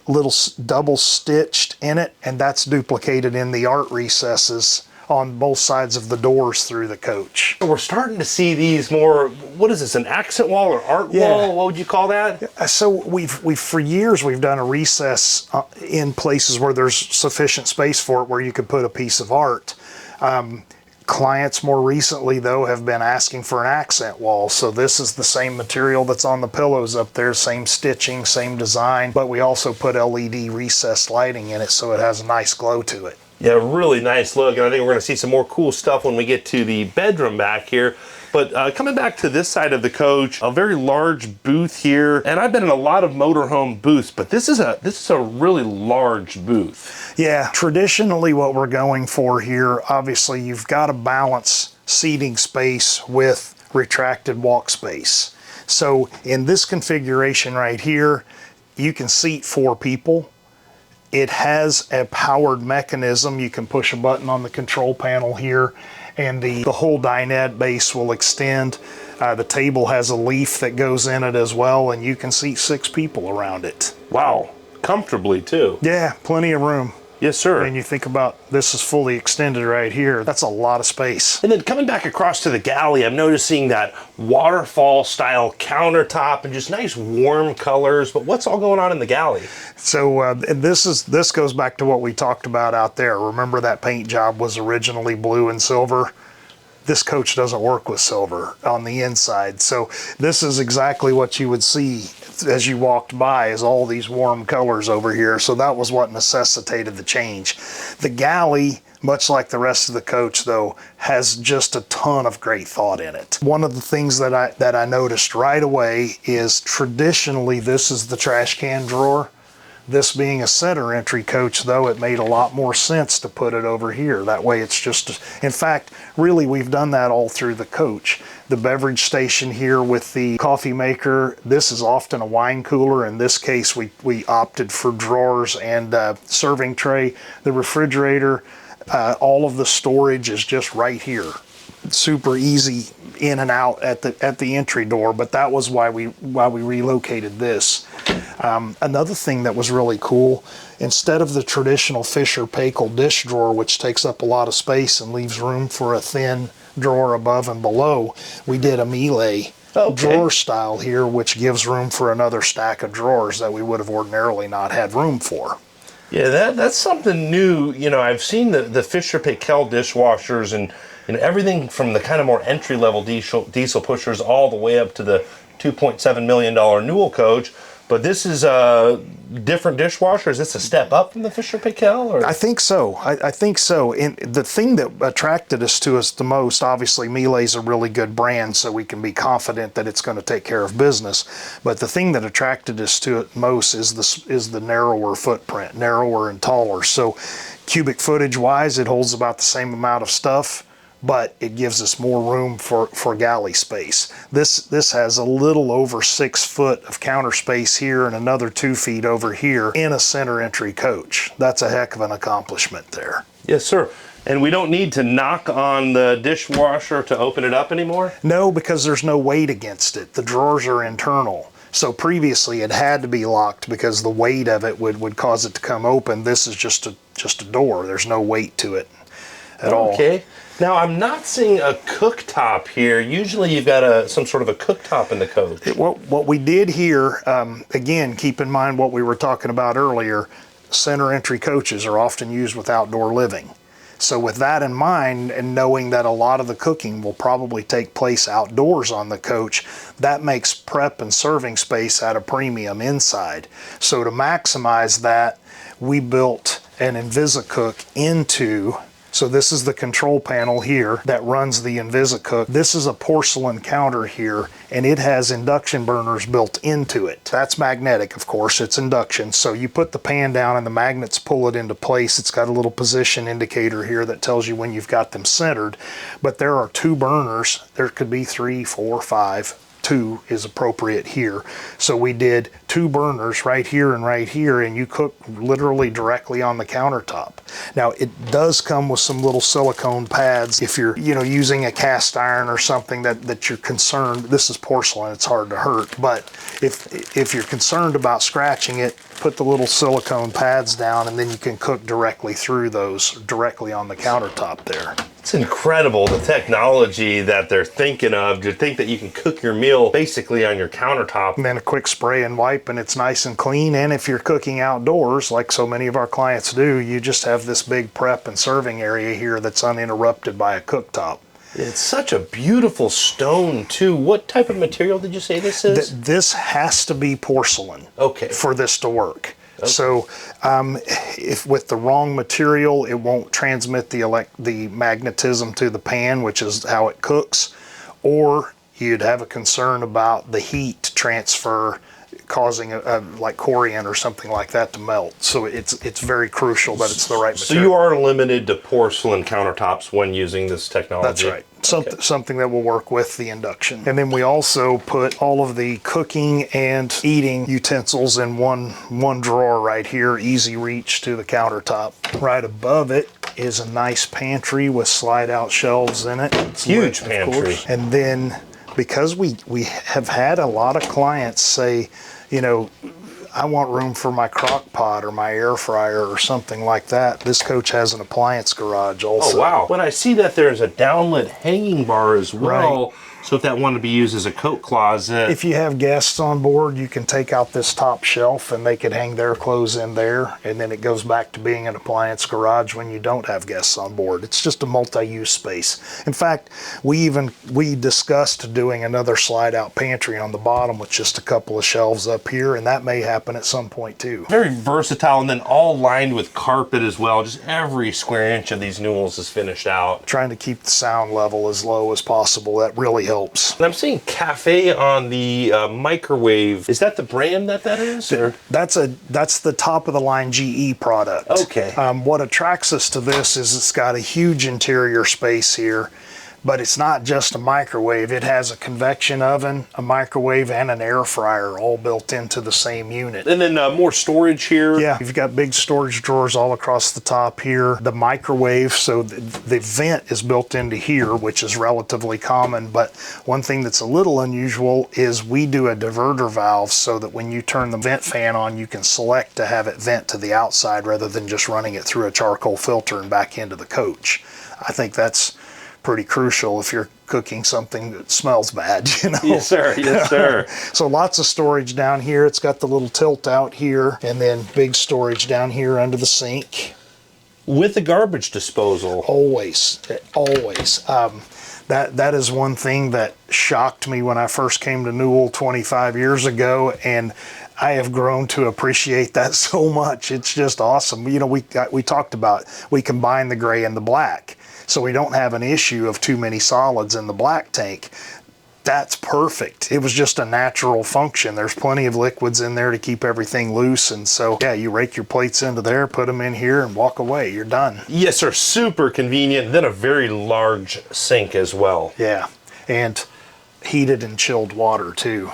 little double stitched in it, and that's duplicated in the art recesses on both sides of the doors through the coach. We're starting to see these more, what is this, an accent wall or art wall? What would you call that? So we've for years we've done a recess in places where there's sufficient space for it, where you could put a piece of art. Clients more recently, though, have been asking for an accent wall. So this is the same material that's on the pillows up there, same stitching, same design, but we also put LED recessed lighting in it so it has a nice glow to it. Yeah, really nice look, and I think we're going to see some more cool stuff when we get to the bedroom back here. But coming back to this side of the coach, a very large booth here, and I've been in a lot of motorhome booths, but this is a really large booth. Yeah, traditionally what we're going for here, obviously you've got to balance seating space with retracted walk space. So in this configuration right here, you can seat 4 people. It has a powered mechanism. You can push a button on the control panel here, and the whole dinette base will extend. The table has a leaf that goes in it as well, and you can seat 6 people around it. Wow, comfortably too. Yeah, plenty of room. Yes, sir. And you think about this is fully extended right here. That's a lot of space. And then coming back across to the galley, I'm noticing that waterfall style countertop and just nice warm colors. But what's all going on in the galley? So this goes back to what we talked about out there. Remember that paint job was originally blue and silver? This coach doesn't work with silver on the inside. So this is exactly what you would see as you walked by, is all these warm colors over here. So that was what necessitated the change. The galley, much like the rest of the coach though, has just a ton of great thought in it. One of the things that I noticed right away is traditionally this is the trash can drawer. This being a center entry coach though, it made a lot more sense to put it over here. That way it's just, in fact, really we've done that all through the coach. The beverage station here with the coffee maker, this is often a wine cooler. In this case, we opted for drawers and serving tray. The refrigerator, all of the storage is just right here. Super easy in and out at the entry door, but that was why we relocated this. Another thing that was really cool, instead of the traditional Fisher Paykel dish drawer, which takes up a lot of space and leaves room for a thin drawer above and below, we did a Miele drawer style here, which gives room for another stack of drawers that we would have ordinarily not had room for. Yeah, that's something new. You know, I've seen the Fisher Paykel dishwashers and everything from the kind of more entry-level diesel pushers all the way up to the $2.7 million Newell coach. But this is a different dishwasher. Is this a step up from the Fisher Paykel? Or? I think so. I think so. And the thing that attracted us to us the most, obviously Miele's a really good brand, so we can be confident that it's going to take care of business. But the thing that attracted us to it most is the narrower footprint, narrower and taller. So cubic footage wise, it holds about the same amount of stuff, but it gives us more room for galley space. This has a little over 6 foot of counter space here and another 2 feet over here in a center entry coach. That's a heck of an accomplishment there. Yes, sir. And we don't need to knock on the dishwasher to open it up anymore? No, because there's no weight against it. The drawers are internal. So previously it had to be locked because the weight of it would cause it to come open. This is just a door. There's no weight to it at all. Okay. Now, I'm not seeing a cooktop here. Usually you've got some sort of a cooktop in the coach. What we did here, again, keep in mind what we were talking about earlier, center entry coaches are often used with outdoor living. So with that in mind, and knowing that a lot of the cooking will probably take place outdoors on the coach, that makes prep and serving space at a premium inside. So to maximize that, we built an InvisiCook into. So this is the control panel here that runs the InvisiCook. This is a porcelain counter here, and it has induction burners built into it. That's magnetic, of course, it's induction. So you put the pan down and the magnets pull it into place. It's got a little position indicator here that tells you when you've got them centered. But there are 2 burners. There could be 3, 4, 5. 2 is appropriate here. So we did two burners right here, and you cook literally directly on the countertop. Now, it does come with some little silicone pads if you're, using a cast iron or something that you're concerned. This is porcelain, it's hard to hurt, but if you're concerned about scratching it, put the little silicone pads down, and then you can cook directly through those, directly on the countertop there. It's incredible, the technology that they're thinking of, to think that you can cook your meal basically on your countertop. And then a quick spray and wipe, and it's nice and clean. And if you're cooking outdoors, like so many of our clients do, you just have this big prep and serving area here that's uninterrupted by a cooktop. It's such a beautiful stone too. What type of material did you say this is? This has to be porcelain, okay, for this to work. Okay. So if with the wrong material, it won't transmit the magnetism to the pan, which is how it cooks, or you'd have a concern about the heat transfer causing like corian or something like that to melt. So it's very crucial that it's the right material. So you are limited to porcelain countertops when using this technology? That's right. Something that will work with the induction. And then we also put all of the cooking and eating utensils in one drawer right here, easy reach to the countertop. Right above it is a nice pantry with slide out shelves in it. It's huge pantry. And then because we have had a lot of clients say, I want room for my crock pot or my air fryer or something like that. This coach has an appliance garage also. Oh, wow. But I see that there's a downlit hanging bar as well. Right. So if that wanted to be used as a coat closet. If you have guests on board, you can take out this top shelf and they could hang their clothes in there. And then it goes back to being an appliance garage when you don't have guests on board. It's just a multi-use space. In fact, we discussed doing another slide out pantry on the bottom with just a couple of shelves up here, and that may happen at some point too. Very versatile, and then all lined with carpet as well. Just every square inch of these Newells is finished out. Trying to keep the sound level as low as possible. That really helps. And I'm seeing Cafe on the microwave. Is that the brand that is? Or? That's the top of the line GE product. Okay. What attracts us to this is it's got a huge interior space here, but it's not just a microwave. It has a convection oven, a microwave, and an air fryer all built into the same unit. And then more storage here. Yeah, you've got big storage drawers all across the top here. The microwave, so the vent is built into here, which is relatively common, but one thing that's a little unusual is we do a diverter valve so that when you turn the vent fan on, you can select to have it vent to the outside rather than just running it through a charcoal filter and back into the coach. I think that's pretty crucial if you're cooking something that smells bad, Yes, sir. Yes, sir. So lots of storage down here. It's got the little tilt out here, and then big storage down here under the sink. With the garbage disposal. Always. That is one thing that shocked me when I first came to Newell 25 years ago, and I have grown to appreciate that so much. It's just awesome. We talked about, we combine the gray and the black, so we don't have an issue of too many solids in the black tank. That's perfect. It was just a natural function. There's plenty of liquids in there to keep everything loose, and so yeah, you rake your plates into there, put them in here, and walk away. You're done. Yes, sir. Super convenient. Then a very large sink as well. Yeah, and heated and chilled water too,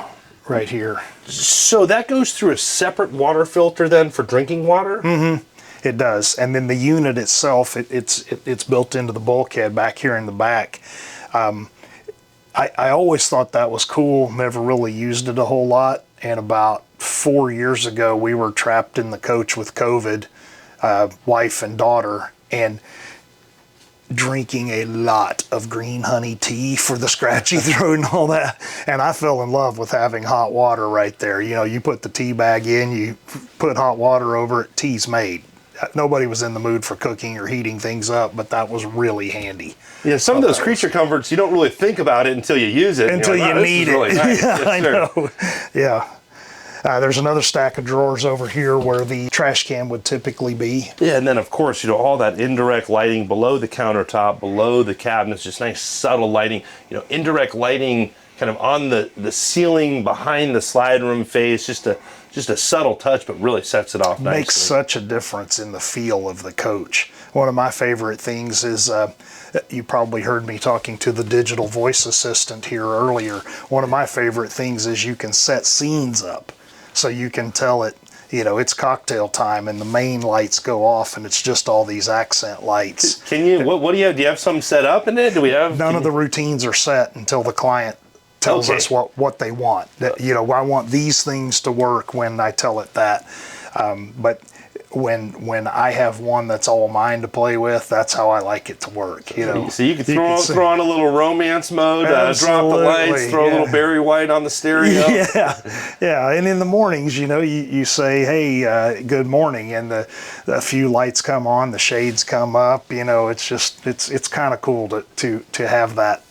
right here. So that goes through a separate water filter then for drinking water? Mm-hmm. It does. And then the unit itself, it's built into the bulkhead back here in the back. I always thought that was cool, never really used it a whole lot. And about 4 years ago, we were trapped in the coach with COVID, wife and daughter, and drinking a lot of green honey tea for the scratchy throat and all that. And I fell in love with having hot water right there. You put the tea bag in, you put hot water over it, tea's made. Nobody was in the mood for cooking or heating things up, but that was really handy. Yeah, some of those creature comforts, you don't really think about it until you use it. Until you need it. Really nice. Yeah, yes, I know. Yeah. There's another stack of drawers over here where the trash can would typically be. Yeah, and then of course, all that indirect lighting below the countertop, below the cabinets, just nice subtle lighting. Indirect lighting kind of on the ceiling behind the slide room face, just a subtle touch, but really sets it off nicely. Makes such a difference in the feel of the coach. One of my favorite things is, you probably heard me talking to the digital voice assistant here earlier. One of my favorite things is you can set scenes up. so you can tell it, you know, it's cocktail time and the main lights go off and it's just all these accent lights. Can you, what do you have? Do you have something set up in it? Do we have? None of the routines are set until the client tells us what they want. You know, I want these things to work when I tell it that. But when I have one that's all mine to play with, that's how I like it to work. You know, so you can throw on a little romance mode, drop the lights, throw a little Barry White on the stereo. Yeah. And in the mornings, you know, you say, hey, good morning, and a few lights come on, the shades come up. You know, it's just it's kind of cool to have that.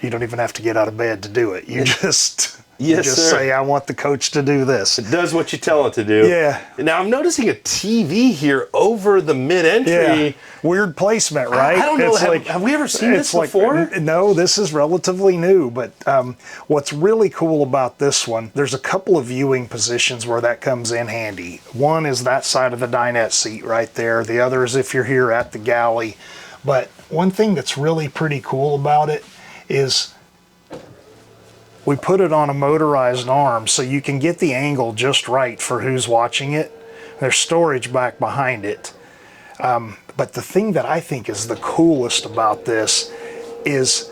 You don't even have to get out of bed to do it. You just. Say, I want the coach to do this. It does what you tell it to do. Yeah. Now, I'm noticing a TV here over the mid-entry. Yeah. Weird placement, right? I don't know. Have we ever seen this before? No, this is relatively new. But what's really cool about this one, there's a couple of viewing positions where that comes in handy. One is that side of the dinette seat right there. The other is if you're here at the galley. But one thing that's really pretty cool about it is we put it on a motorized arm so you can get the angle just right for who's watching it. There's storage back behind it. But the thing that I think is the coolest about this is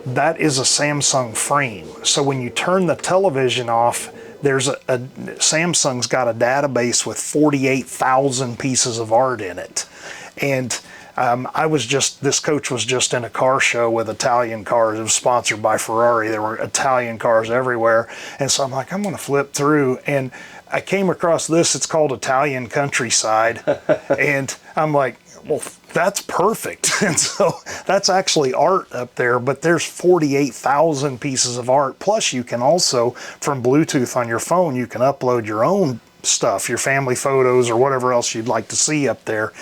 that is a Samsung frame. So when you turn the television off, there's Samsung's got a database with 48,000 pieces of art in it. And this coach was just in a car show with Italian cars. It was sponsored by Ferrari. There were Italian cars everywhere. And so I'm like, I'm going to flip through. And I came across this. It's called Italian Countryside. And I'm like, well, that's perfect. And so that's actually art up there, but there's 48,000 pieces of art. Plus you can also, from Bluetooth on your phone, you can upload your own stuff, your family photos or whatever else you'd like to see up there.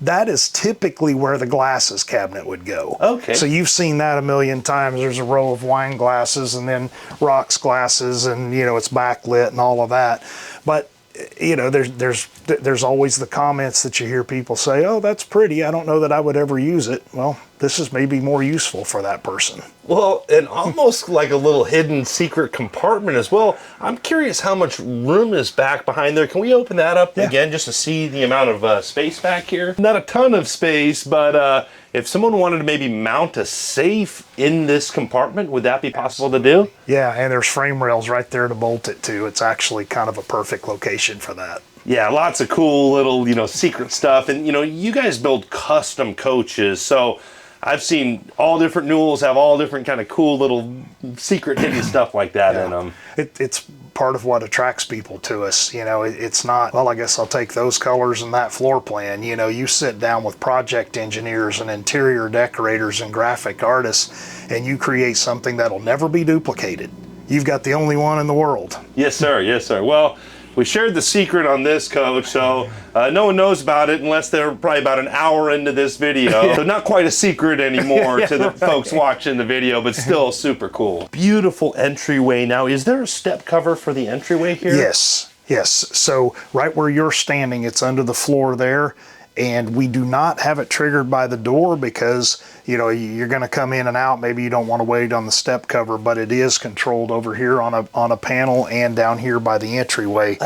That is typically where the glasses cabinet would go. Okay. So you've seen that a million times. There's a row of wine glasses and then rocks glasses, and you know it's backlit and all of that. But you know, there's always the comments that you hear people say, oh, that's pretty, I don't know that I would ever use it. Well, this is maybe more useful for that person. Well, and almost like a little hidden secret compartment as well. I'm curious how much room is back behind there. Can we open that up again just to see the amount of space back here? Not a ton of space, but if someone wanted to maybe mount a safe in this compartment, would that be possible to do? Yeah, and there's frame rails right there to bolt it to. It's actually kind of a perfect location for that. Yeah, lots of cool little, you know, secret stuff. And, you know, you guys build custom coaches, so I've seen all different Newells have all different kind of cool little secret hidden stuff like that in them. It's part of what attracts people to us. You know, it's not, well, I guess I'll take those colors and that floor plan. You know, you sit down with project engineers and interior decorators and graphic artists, and you create something that'll never be duplicated. You've got the only one in the world. Yes, sir. Yes, sir. Well, we shared the secret on this coach, so no one knows about it unless they're probably about an hour into this video. So not quite a secret anymore to the folks watching the video, but still super cool. Beautiful entryway. Now, is there a step cover for the entryway here? Yes. So right where you're standing, it's under the floor there. And we do not have it triggered by the door because, you know, you're going to come in and out. Maybe you don't want to wait on the step cover, but it is controlled over here on a panel and down here by the entryway.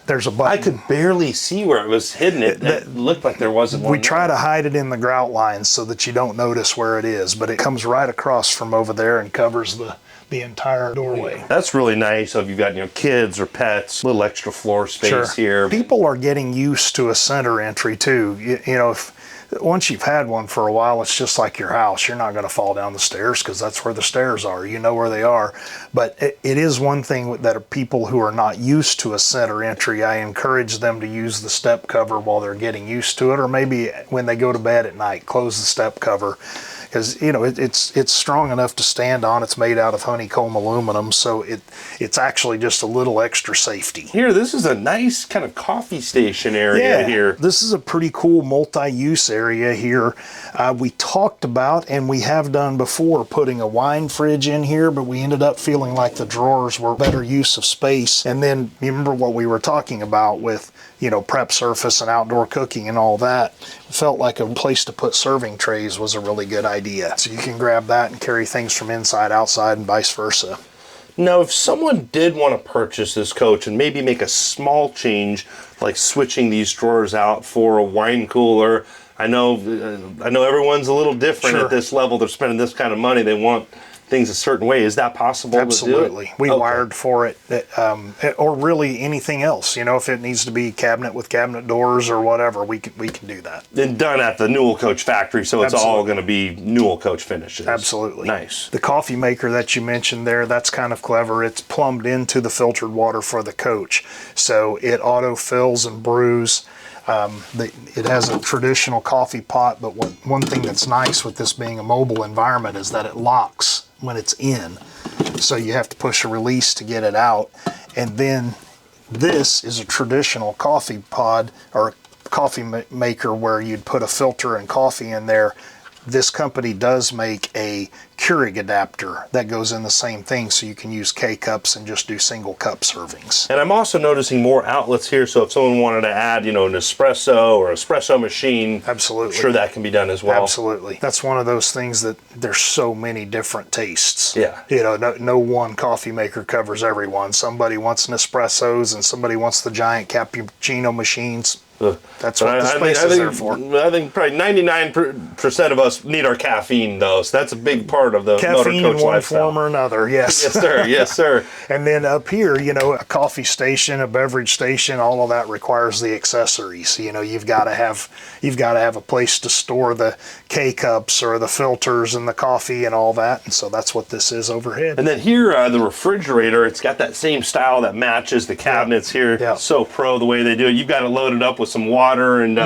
There's a button. I could barely see where it was hidden. It looked like there wasn't one. We try to hide it in the grout lines so that you don't notice where it is, but it comes right across from over there and covers the entire doorway. That's really nice. So if you've got, you know, kids or pets, a little extra floor space here. People are getting used to a center entry too. You know, once you've had one for a while, it's just like your house. You're not going to fall down the stairs because that's where the stairs are. You know where they are. But it is one thing that are people who are not used to a center entry, I encourage them to use the step cover while they're getting used to it, or maybe when they go to bed at night, close the step cover. Because, you know, it's strong enough to stand on. It's made out of honeycomb aluminum, so it's actually just a little extra safety. Here, this is a nice kind of coffee station area here. This is a pretty cool multi-use area here. We talked about, and we have done before, putting a wine fridge in here, but we ended up feeling like the drawers were better use of space. And then, you remember what we were talking about with, you know, prep surface and outdoor cooking and all that. It felt like a place to put serving trays was a really good idea. So you can grab that and carry things from inside outside and vice versa. Now, if someone did want to purchase this coach and maybe make a small change, like switching these drawers out for a wine cooler, I know everyone's a little different at this level. They're spending this kind of money. They want things a certain way. Is that possible? Absolutely. To do it? We wired for it, or really anything else. If it needs to be cabinet with cabinet doors or whatever, we can do that. And done at the Newell Coach factory, so it's all going to be Newell Coach finishes. Absolutely. Nice. The coffee maker that you mentioned there, that's kind of clever. It's plumbed into the filtered water for the coach, so it auto fills and brews. It has a traditional coffee pot, but one thing that's nice with this being a mobile environment is that it locks when it's in. So you have to push a release to get it out. And then this is a traditional coffee pod or coffee maker where you'd put a filter and coffee in there. This company does make a Keurig adapter that goes in the same thing, so you can use K-cups and just do single cup servings. And I'm also noticing more outlets here, so if someone wanted to add, an espresso or espresso machine, absolutely, I'm sure that can be done as well. Absolutely. That's one of those things that there's so many different tastes. Yeah. No one coffee maker covers everyone. Somebody wants Nespressos and somebody wants the giant cappuccino machines. That's what the space is there for. I think probably 99% of us need our caffeine, though, so that's a big part of the motor caffeine coach in one lifestyle. form or another, yes. Yes, sir. Yes, sir. And then up here, a coffee station, a beverage station, all of that requires the accessories. You've got to have a place to store the K-cups or the filters and the coffee and all that. And so that's what this is overhead. And then here, the refrigerator, it's got that same style that matches the cabinets here. Yeah. So pro the way they do it. You've got it loaded up with some water and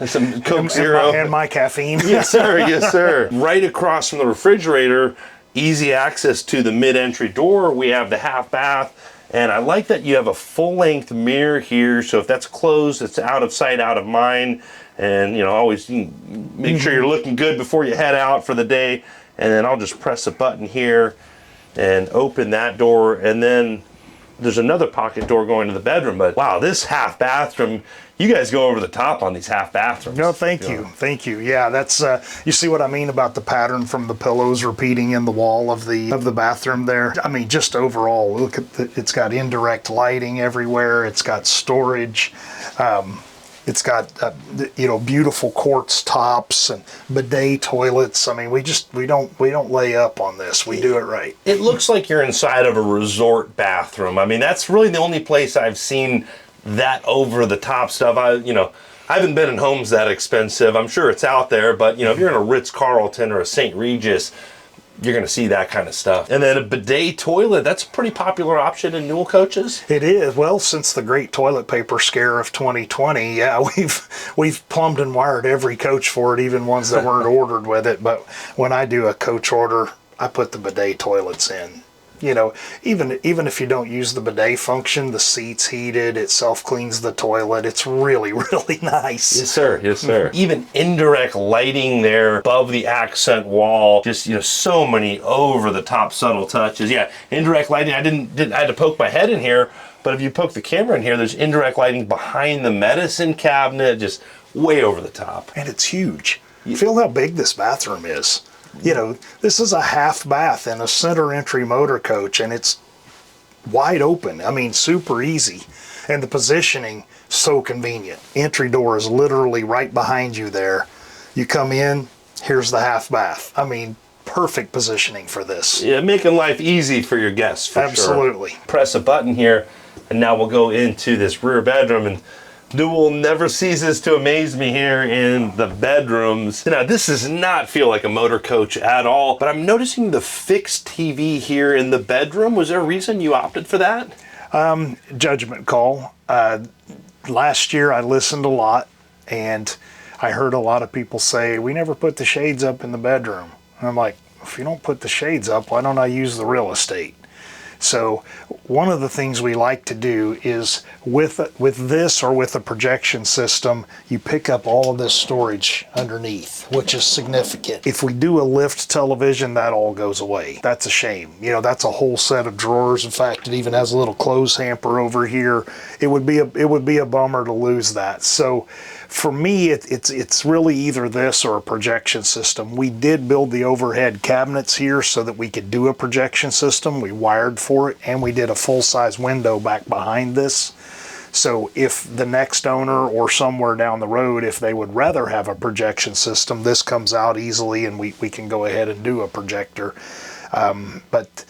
some Coke Zero. And my caffeine. Yes, sir. Yes, sir. Right across from the refrigerator, easy access to the mid-entry door. We have the half bath. And I like that you have a full-length mirror here. So if that's closed, it's out of sight, out of mind. And, always make sure you're looking good before you head out for the day. And then I'll just press a button here and open that door. And then there's another pocket door going to the bedroom. But wow, this half bathroom, you guys go over the top on these half bathrooms. No, thank you. Thank you. Yeah, that's you see what I mean about the pattern from the pillows repeating in the wall of the bathroom there. I mean, just overall, look at it's got indirect lighting everywhere. It's got storage. It's got beautiful quartz tops and bidet toilets. I mean, we don't lay up on this. We do it right. It looks like you're inside of a resort bathroom. I mean, that's really the only place I've seen that over the top stuff. I haven't been in homes that expensive. I'm sure it's out there, but if you're in a Ritz-Carlton or a St. Regis, you're going to see that kind of stuff. And then a bidet toilet, that's a pretty popular option in Newell coaches. It is. Well, since the great toilet paper scare of 2020, yeah, we've plumbed and wired every coach for it, even ones that weren't ordered with it. But when I do a coach order, I put the bidet toilets in. Even if you don't use the bidet function, the seat's heated, it self-cleans the toilet. It's really, really nice. Yes, sir. Yes, sir. Even indirect lighting there above the accent wall. Just, so many over-the-top subtle touches. Yeah, indirect lighting. I had to poke my head in here, but if you poke the camera in here, there's indirect lighting behind the medicine cabinet, just way over the top. And it's huge. Feel how big this bathroom is. This is a half bath in a center entry motor coach, and it's wide open. I mean, super easy. And the positioning, so convenient. Entry door is literally right behind you there. You come in, here's the half bath. I mean, perfect positioning for this. Yeah, making life easy for your guests, for Absolutely. Sure. Press a button here, and now we'll go into this rear bedroom, and Newell never ceases to amaze me here in the bedrooms. Now, this does not feel like a motor coach at all, but I'm noticing the fixed TV here in the bedroom. Was there a reason you opted for that? Judgment call. Last year I listened a lot, and I heard a lot of people say, we never put the shades up in the bedroom. And I'm like, if you don't put the shades up, why don't I use the real estate? So one of the things we like to do is with this or with a projection system, you pick up all of this storage underneath, which is significant. If we do a lift television, that all goes away. That's a shame. That's a whole set of drawers. In fact, it even has a little clothes hamper over here. It would be a bummer to lose that. So For me, it's really either this or a projection system. We did build the overhead cabinets here so that we could do a projection system. We wired for it, and we did a full-size window back behind this. So if the next owner or somewhere down the road, if they would rather have a projection system, this comes out easily and we can go ahead and do a projector. But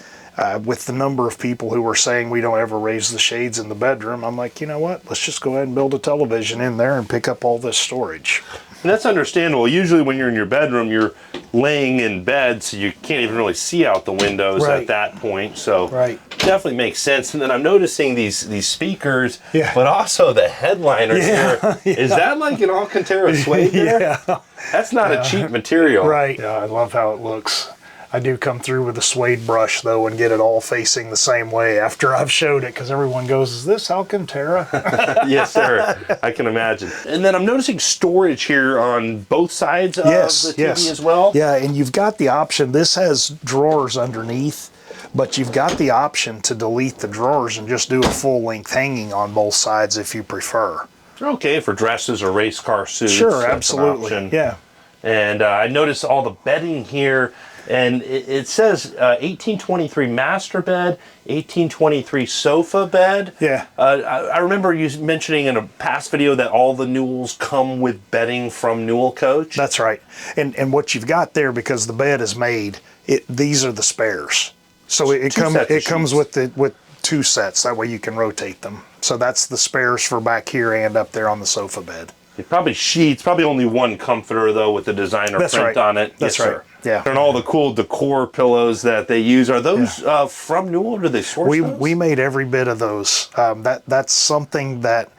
with the number of people who were saying we don't ever raise the shades in the bedroom, I'm like, you know what? Let's just go ahead and build a television in there and pick up all this storage. And that's understandable. Usually when you're in your bedroom, you're laying in bed, so you can't even really see out the windows at that point. So definitely makes sense. And then I'm noticing these speakers, but also the headliner here. Is that like an Alcantara suede there? That's not a cheap material. Yeah, I love how it looks. I do come through with a suede brush though and get it all facing the same way after I've showed it, because everyone goes, is this Alcantara? Yes, sir. I can imagine. And then I'm noticing storage here on both sides of the TV as well. Yeah, and you've got the option. This has drawers underneath, but you've got the option to delete the drawers and just do a full length hanging on both sides if you prefer. Okay, for dresses or race car suits. Sure, absolutely. Yeah. And I noticed all the bedding here. And it says 1823 master bed, 1823 sofa bed. Yeah. I remember you mentioning in a past video that all the Newells come with bedding from Newell Coach. That's right. And what you've got there, because the bed is made, these are the spares. So it comes with two sets. That way you can rotate them. So that's the spares for back here and up there on the sofa bed. Probably sheets, probably only one comforter though with the designer print on it. That's right. Yeah. And all the cool Decor pillows that they use, are those from Newell, or do they source those? We made every bit of those. That's something that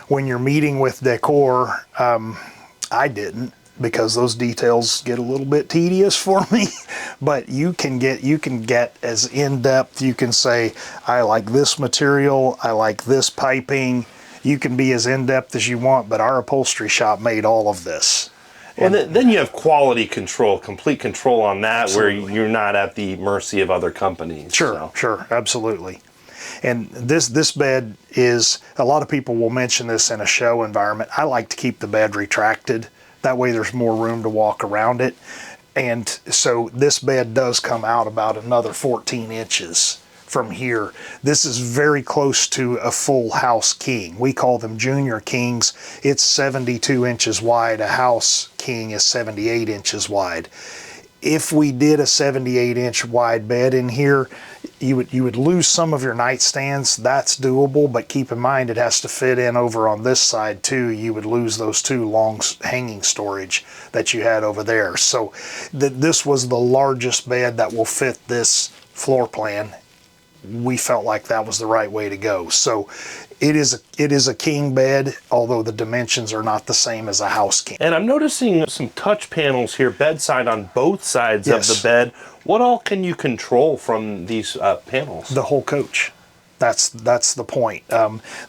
when you're meeting with Decor, I didn't, because those details get a little bit tedious for me. But you can get as in-depth. You can say, I like this material, I like this piping. You can be as in-depth as you want, but our upholstery shop made all of this. And then you have quality control, complete control on that, where you're not at the mercy of other companies. Sure, absolutely. And this bed is, a lot of people will mention this in a show environment. I like to keep the bed retracted. That way there's more room to walk around it. And so this bed does come out about another 14 inches from here. This is very close to a full house king. We call them junior kings. It's 72 inches wide. A house king is 78 inches wide. If we did a 78-inch wide bed in here, you would lose some of your nightstands. That's doable, but keep in mind it has to fit in over on this side too. You would lose those two long hanging storage that you had over there. So this was the largest bed that will fit this floor plan. We felt like that was the right way to go. So it is a king bed, although the dimensions are not the same as a house king. And I'm noticing some touch panels here bedside on both sides of the bed. What all can you control from these panels? The whole coach. That's the point.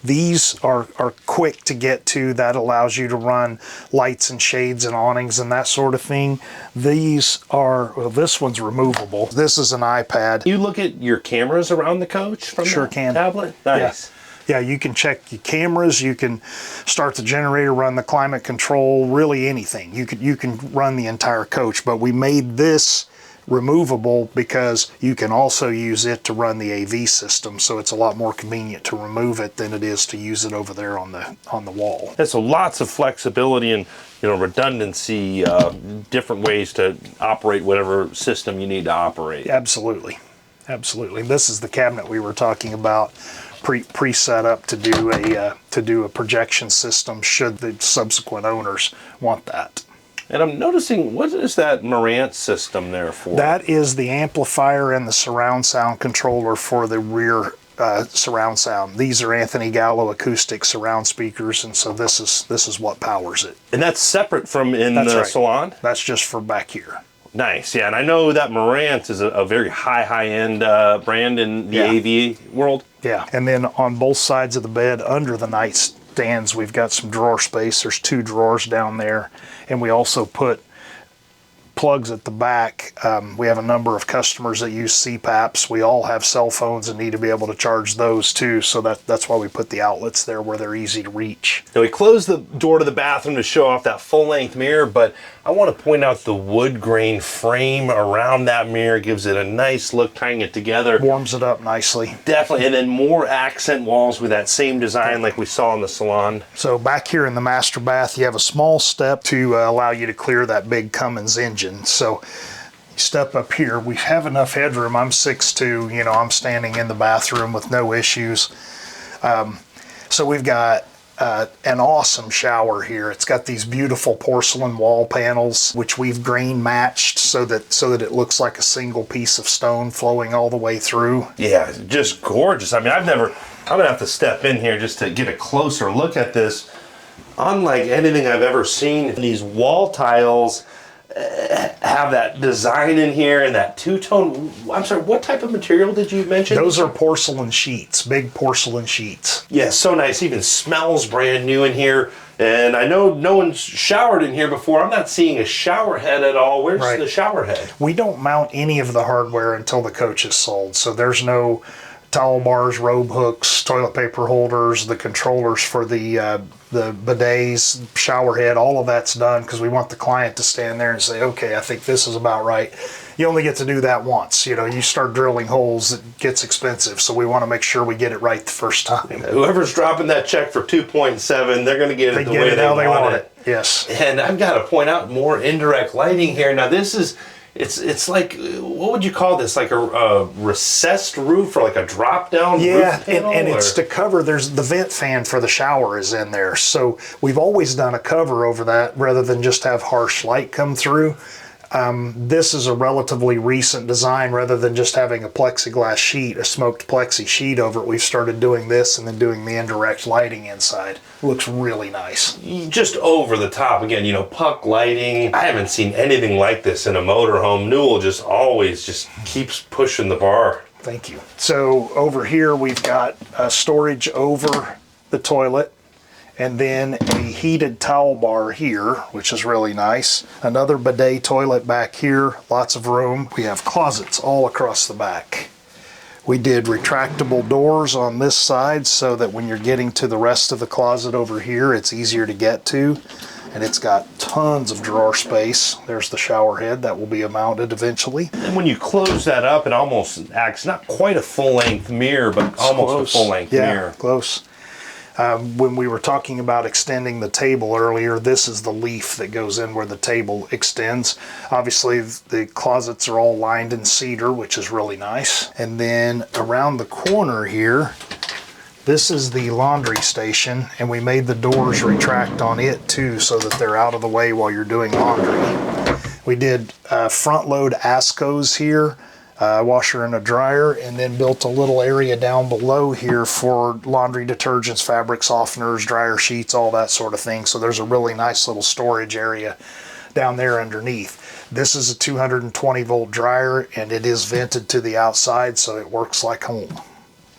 These are quick to get to. That allows you to run lights and shades and awnings and that sort of thing. These are, well, this one's removable. This is an iPad. You look at your cameras around the coach from the tablet? Nice. Yeah, you can check your cameras, you can start the generator, run the climate control, really anything. You can run the entire coach, but we made this removable because you can also use it to run the AV system, so it's a lot more convenient to remove it than it is to use it over there on the wall. Yeah, so lots of flexibility and redundancy, different ways to operate whatever system you need to operate. Absolutely. This is the cabinet we were talking about, pre-set up to do a projection system should the subsequent owners want that. And I'm noticing, what is that Marantz system there for? That is the amplifier and the surround sound controller for the rear surround sound. These are Anthony Gallo acoustic surround speakers, and so this is what powers it. And that's separate from the salon? That's just for back here. Nice, yeah, and I know that Marantz is a very high-end brand in the AV world. Yeah, and then on both sides of the bed, under the nightstands, we've got some drawer space. There's 2 drawers down there, and we also put plugs at the back. We have a number of customers that use CPAPs. We all have cell phones and need to be able to charge those too, so that's why we put the outlets there where they're easy to reach. Now we closed the door to the bathroom to show off that full-length mirror, but I want to point out the wood grain frame around that mirror. Gives it a nice look, tying it together. Warms it up nicely. Definitely, and then more accent walls with that same design like we saw in the salon. So back here in the master bath, you have a small step to allow you to clear that big Cummins engine. So you step up here, we have enough headroom. I'm 6'2", you know, I'm standing in the bathroom with no issues. So we've got an awesome shower here. It's got these beautiful porcelain wall panels, which we've grain matched so that it looks like a single piece of stone flowing all the way through. Yeah, just gorgeous. I mean, I'm gonna have to step in here just to get a closer look at this. Unlike anything I've ever seen, these wall tiles have that design in here and that two-tone. I'm sorry, what type of material did you mention? Those are porcelain sheets, big porcelain sheets. Yeah, so nice. Even smells brand new in here. And I know no one's showered in here before. I'm not seeing a shower head at all. Where's the shower head? We don't mount any of the hardware until the coach is sold. So there's no towel bars, robe hooks, toilet paper holders, the controllers for the bidets, shower head, all of that's done because we want the client to stand there and say, okay, I think this is about right. You only get to do that once. You know, you start drilling holes, it gets expensive. So we want to make sure we get it right the first time. Whoever's dropping that check for 2.7, they're going to get it the way they want it. Yes. And I've got to point out more indirect lighting here. Now this is, it's like, what would you call this? Like a recessed roof or like a drop down roof panel? And it's to cover, there's the vent fan for the shower is in there. So we've always done a cover over that rather than just have harsh light come through. This is a relatively recent design rather than just having a plexiglass sheet, a smoked plexi sheet over it. We've started doing this and then doing the indirect lighting inside. Looks really nice. Just over the top. Again, you know, puck lighting. I haven't seen anything like this in a motorhome. Newell just always just keeps pushing the bar. Thank you. So over here we've got storage over the toilet, and then a heated towel bar here, which is really nice. Another bidet toilet back here, lots of room. We have closets all across the back. We did retractable doors on this side so that when you're getting to the rest of the closet over here, it's easier to get to. And it's got tons of drawer space. There's the shower head that will be mounted eventually. And when you close that up, it almost acts not quite a full-length mirror, but it's almost a full-length mirror. Yeah, close. When we were talking about extending the table earlier, this is the leaf that goes in where the table extends. Obviously, the closets are all lined in cedar, which is really nice. And then around the corner here, this is the laundry station, and we made the doors retract on it too so that they're out of the way while you're doing laundry. We did front load Ascos here, washer and a dryer, and then built a little area down below here for laundry detergents, fabric softeners, dryer sheets, all that sort of thing. So there's a really nice little storage area down there underneath. This is a 220 volt dryer, and it is vented to the outside, so it works like home.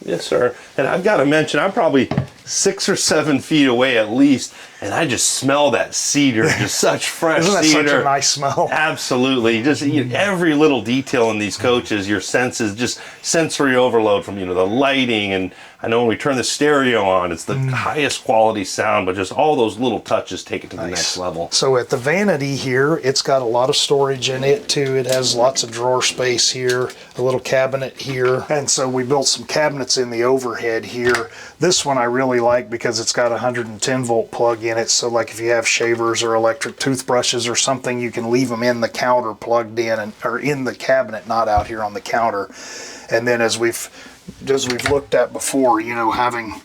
Yes, sir. And I've got to mention, I'm probably 6 or 7 feet away at least, and I just smell that cedar, just such fresh Isn't that cedar. such a nice smell? Absolutely. Just every little detail in these coaches, your senses, just sensory overload from, the lighting. And I know when we turn the stereo on, it's the highest quality sound, but just all those little touches take it to the next level. So at the Vanity here, it's got a lot of storage in it too. It has lots of drawer space here, a little cabinet here. And so we built some cabinets in the overhead here. This one I really like because it's got a 110 volt plug in it. So like if you have shavers or electric toothbrushes or something, you can leave them in the counter plugged in, or in the cabinet, not out here on the counter. And then as we've looked at before, having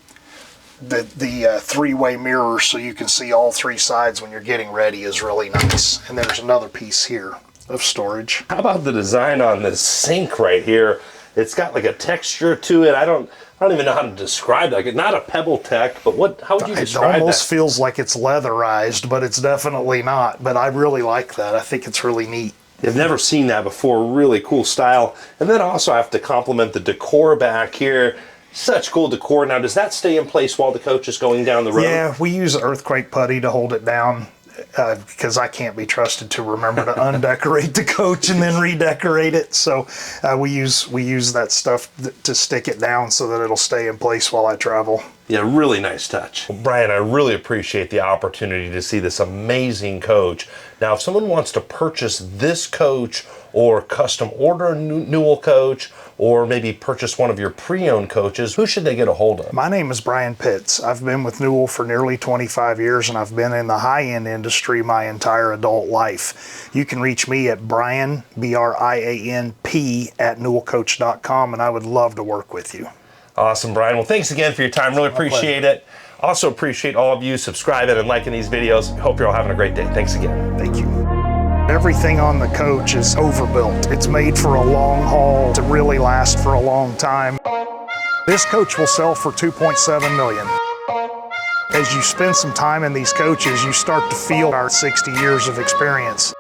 the three-way mirror so you can see all three sides when you're getting ready is really nice. And there's another piece here of storage. How about the design on this sink right here? It's got like a texture to it. I don't even know how to describe that. Like, not a pebble tech, but how would you describe that? It almost feels like it's leatherized, but it's definitely not. But I really like that. I think it's really neat. I've never seen that before. Really cool style. And then also I have to compliment the decor back here. Such cool decor. Now, does that stay in place while the coach is going down the road? Yeah, we use earthquake putty to hold it down. because I can't be trusted to remember to undecorate the coach and then redecorate it. So we use that stuff to stick it down so that it'll stay in place while I travel. Yeah, really nice touch. Well, Brian, I really appreciate the opportunity to see this amazing coach. Now, if someone wants to purchase this coach or custom order a Newell coach, or maybe purchase one of your pre-owned coaches, who should they get a hold of? My name is Brian Pitts. I've been with Newell for nearly 25 years, and I've been in the high-end industry my entire adult life. You can reach me at Brian, B-R-I-A-N-P, at newellcoach.com, and I would love to work with you. Awesome, Brian. Well, thanks again for your time. Really appreciate it. Also appreciate all of you subscribing and liking these videos. Hope you're all having a great day. Thanks again. Thank you. Everything on the coach is overbuilt. It's made for a long haul to really last for a long time. This coach will sell for $2.7 million. As you spend some time in these coaches, you start to feel our 60 years of experience.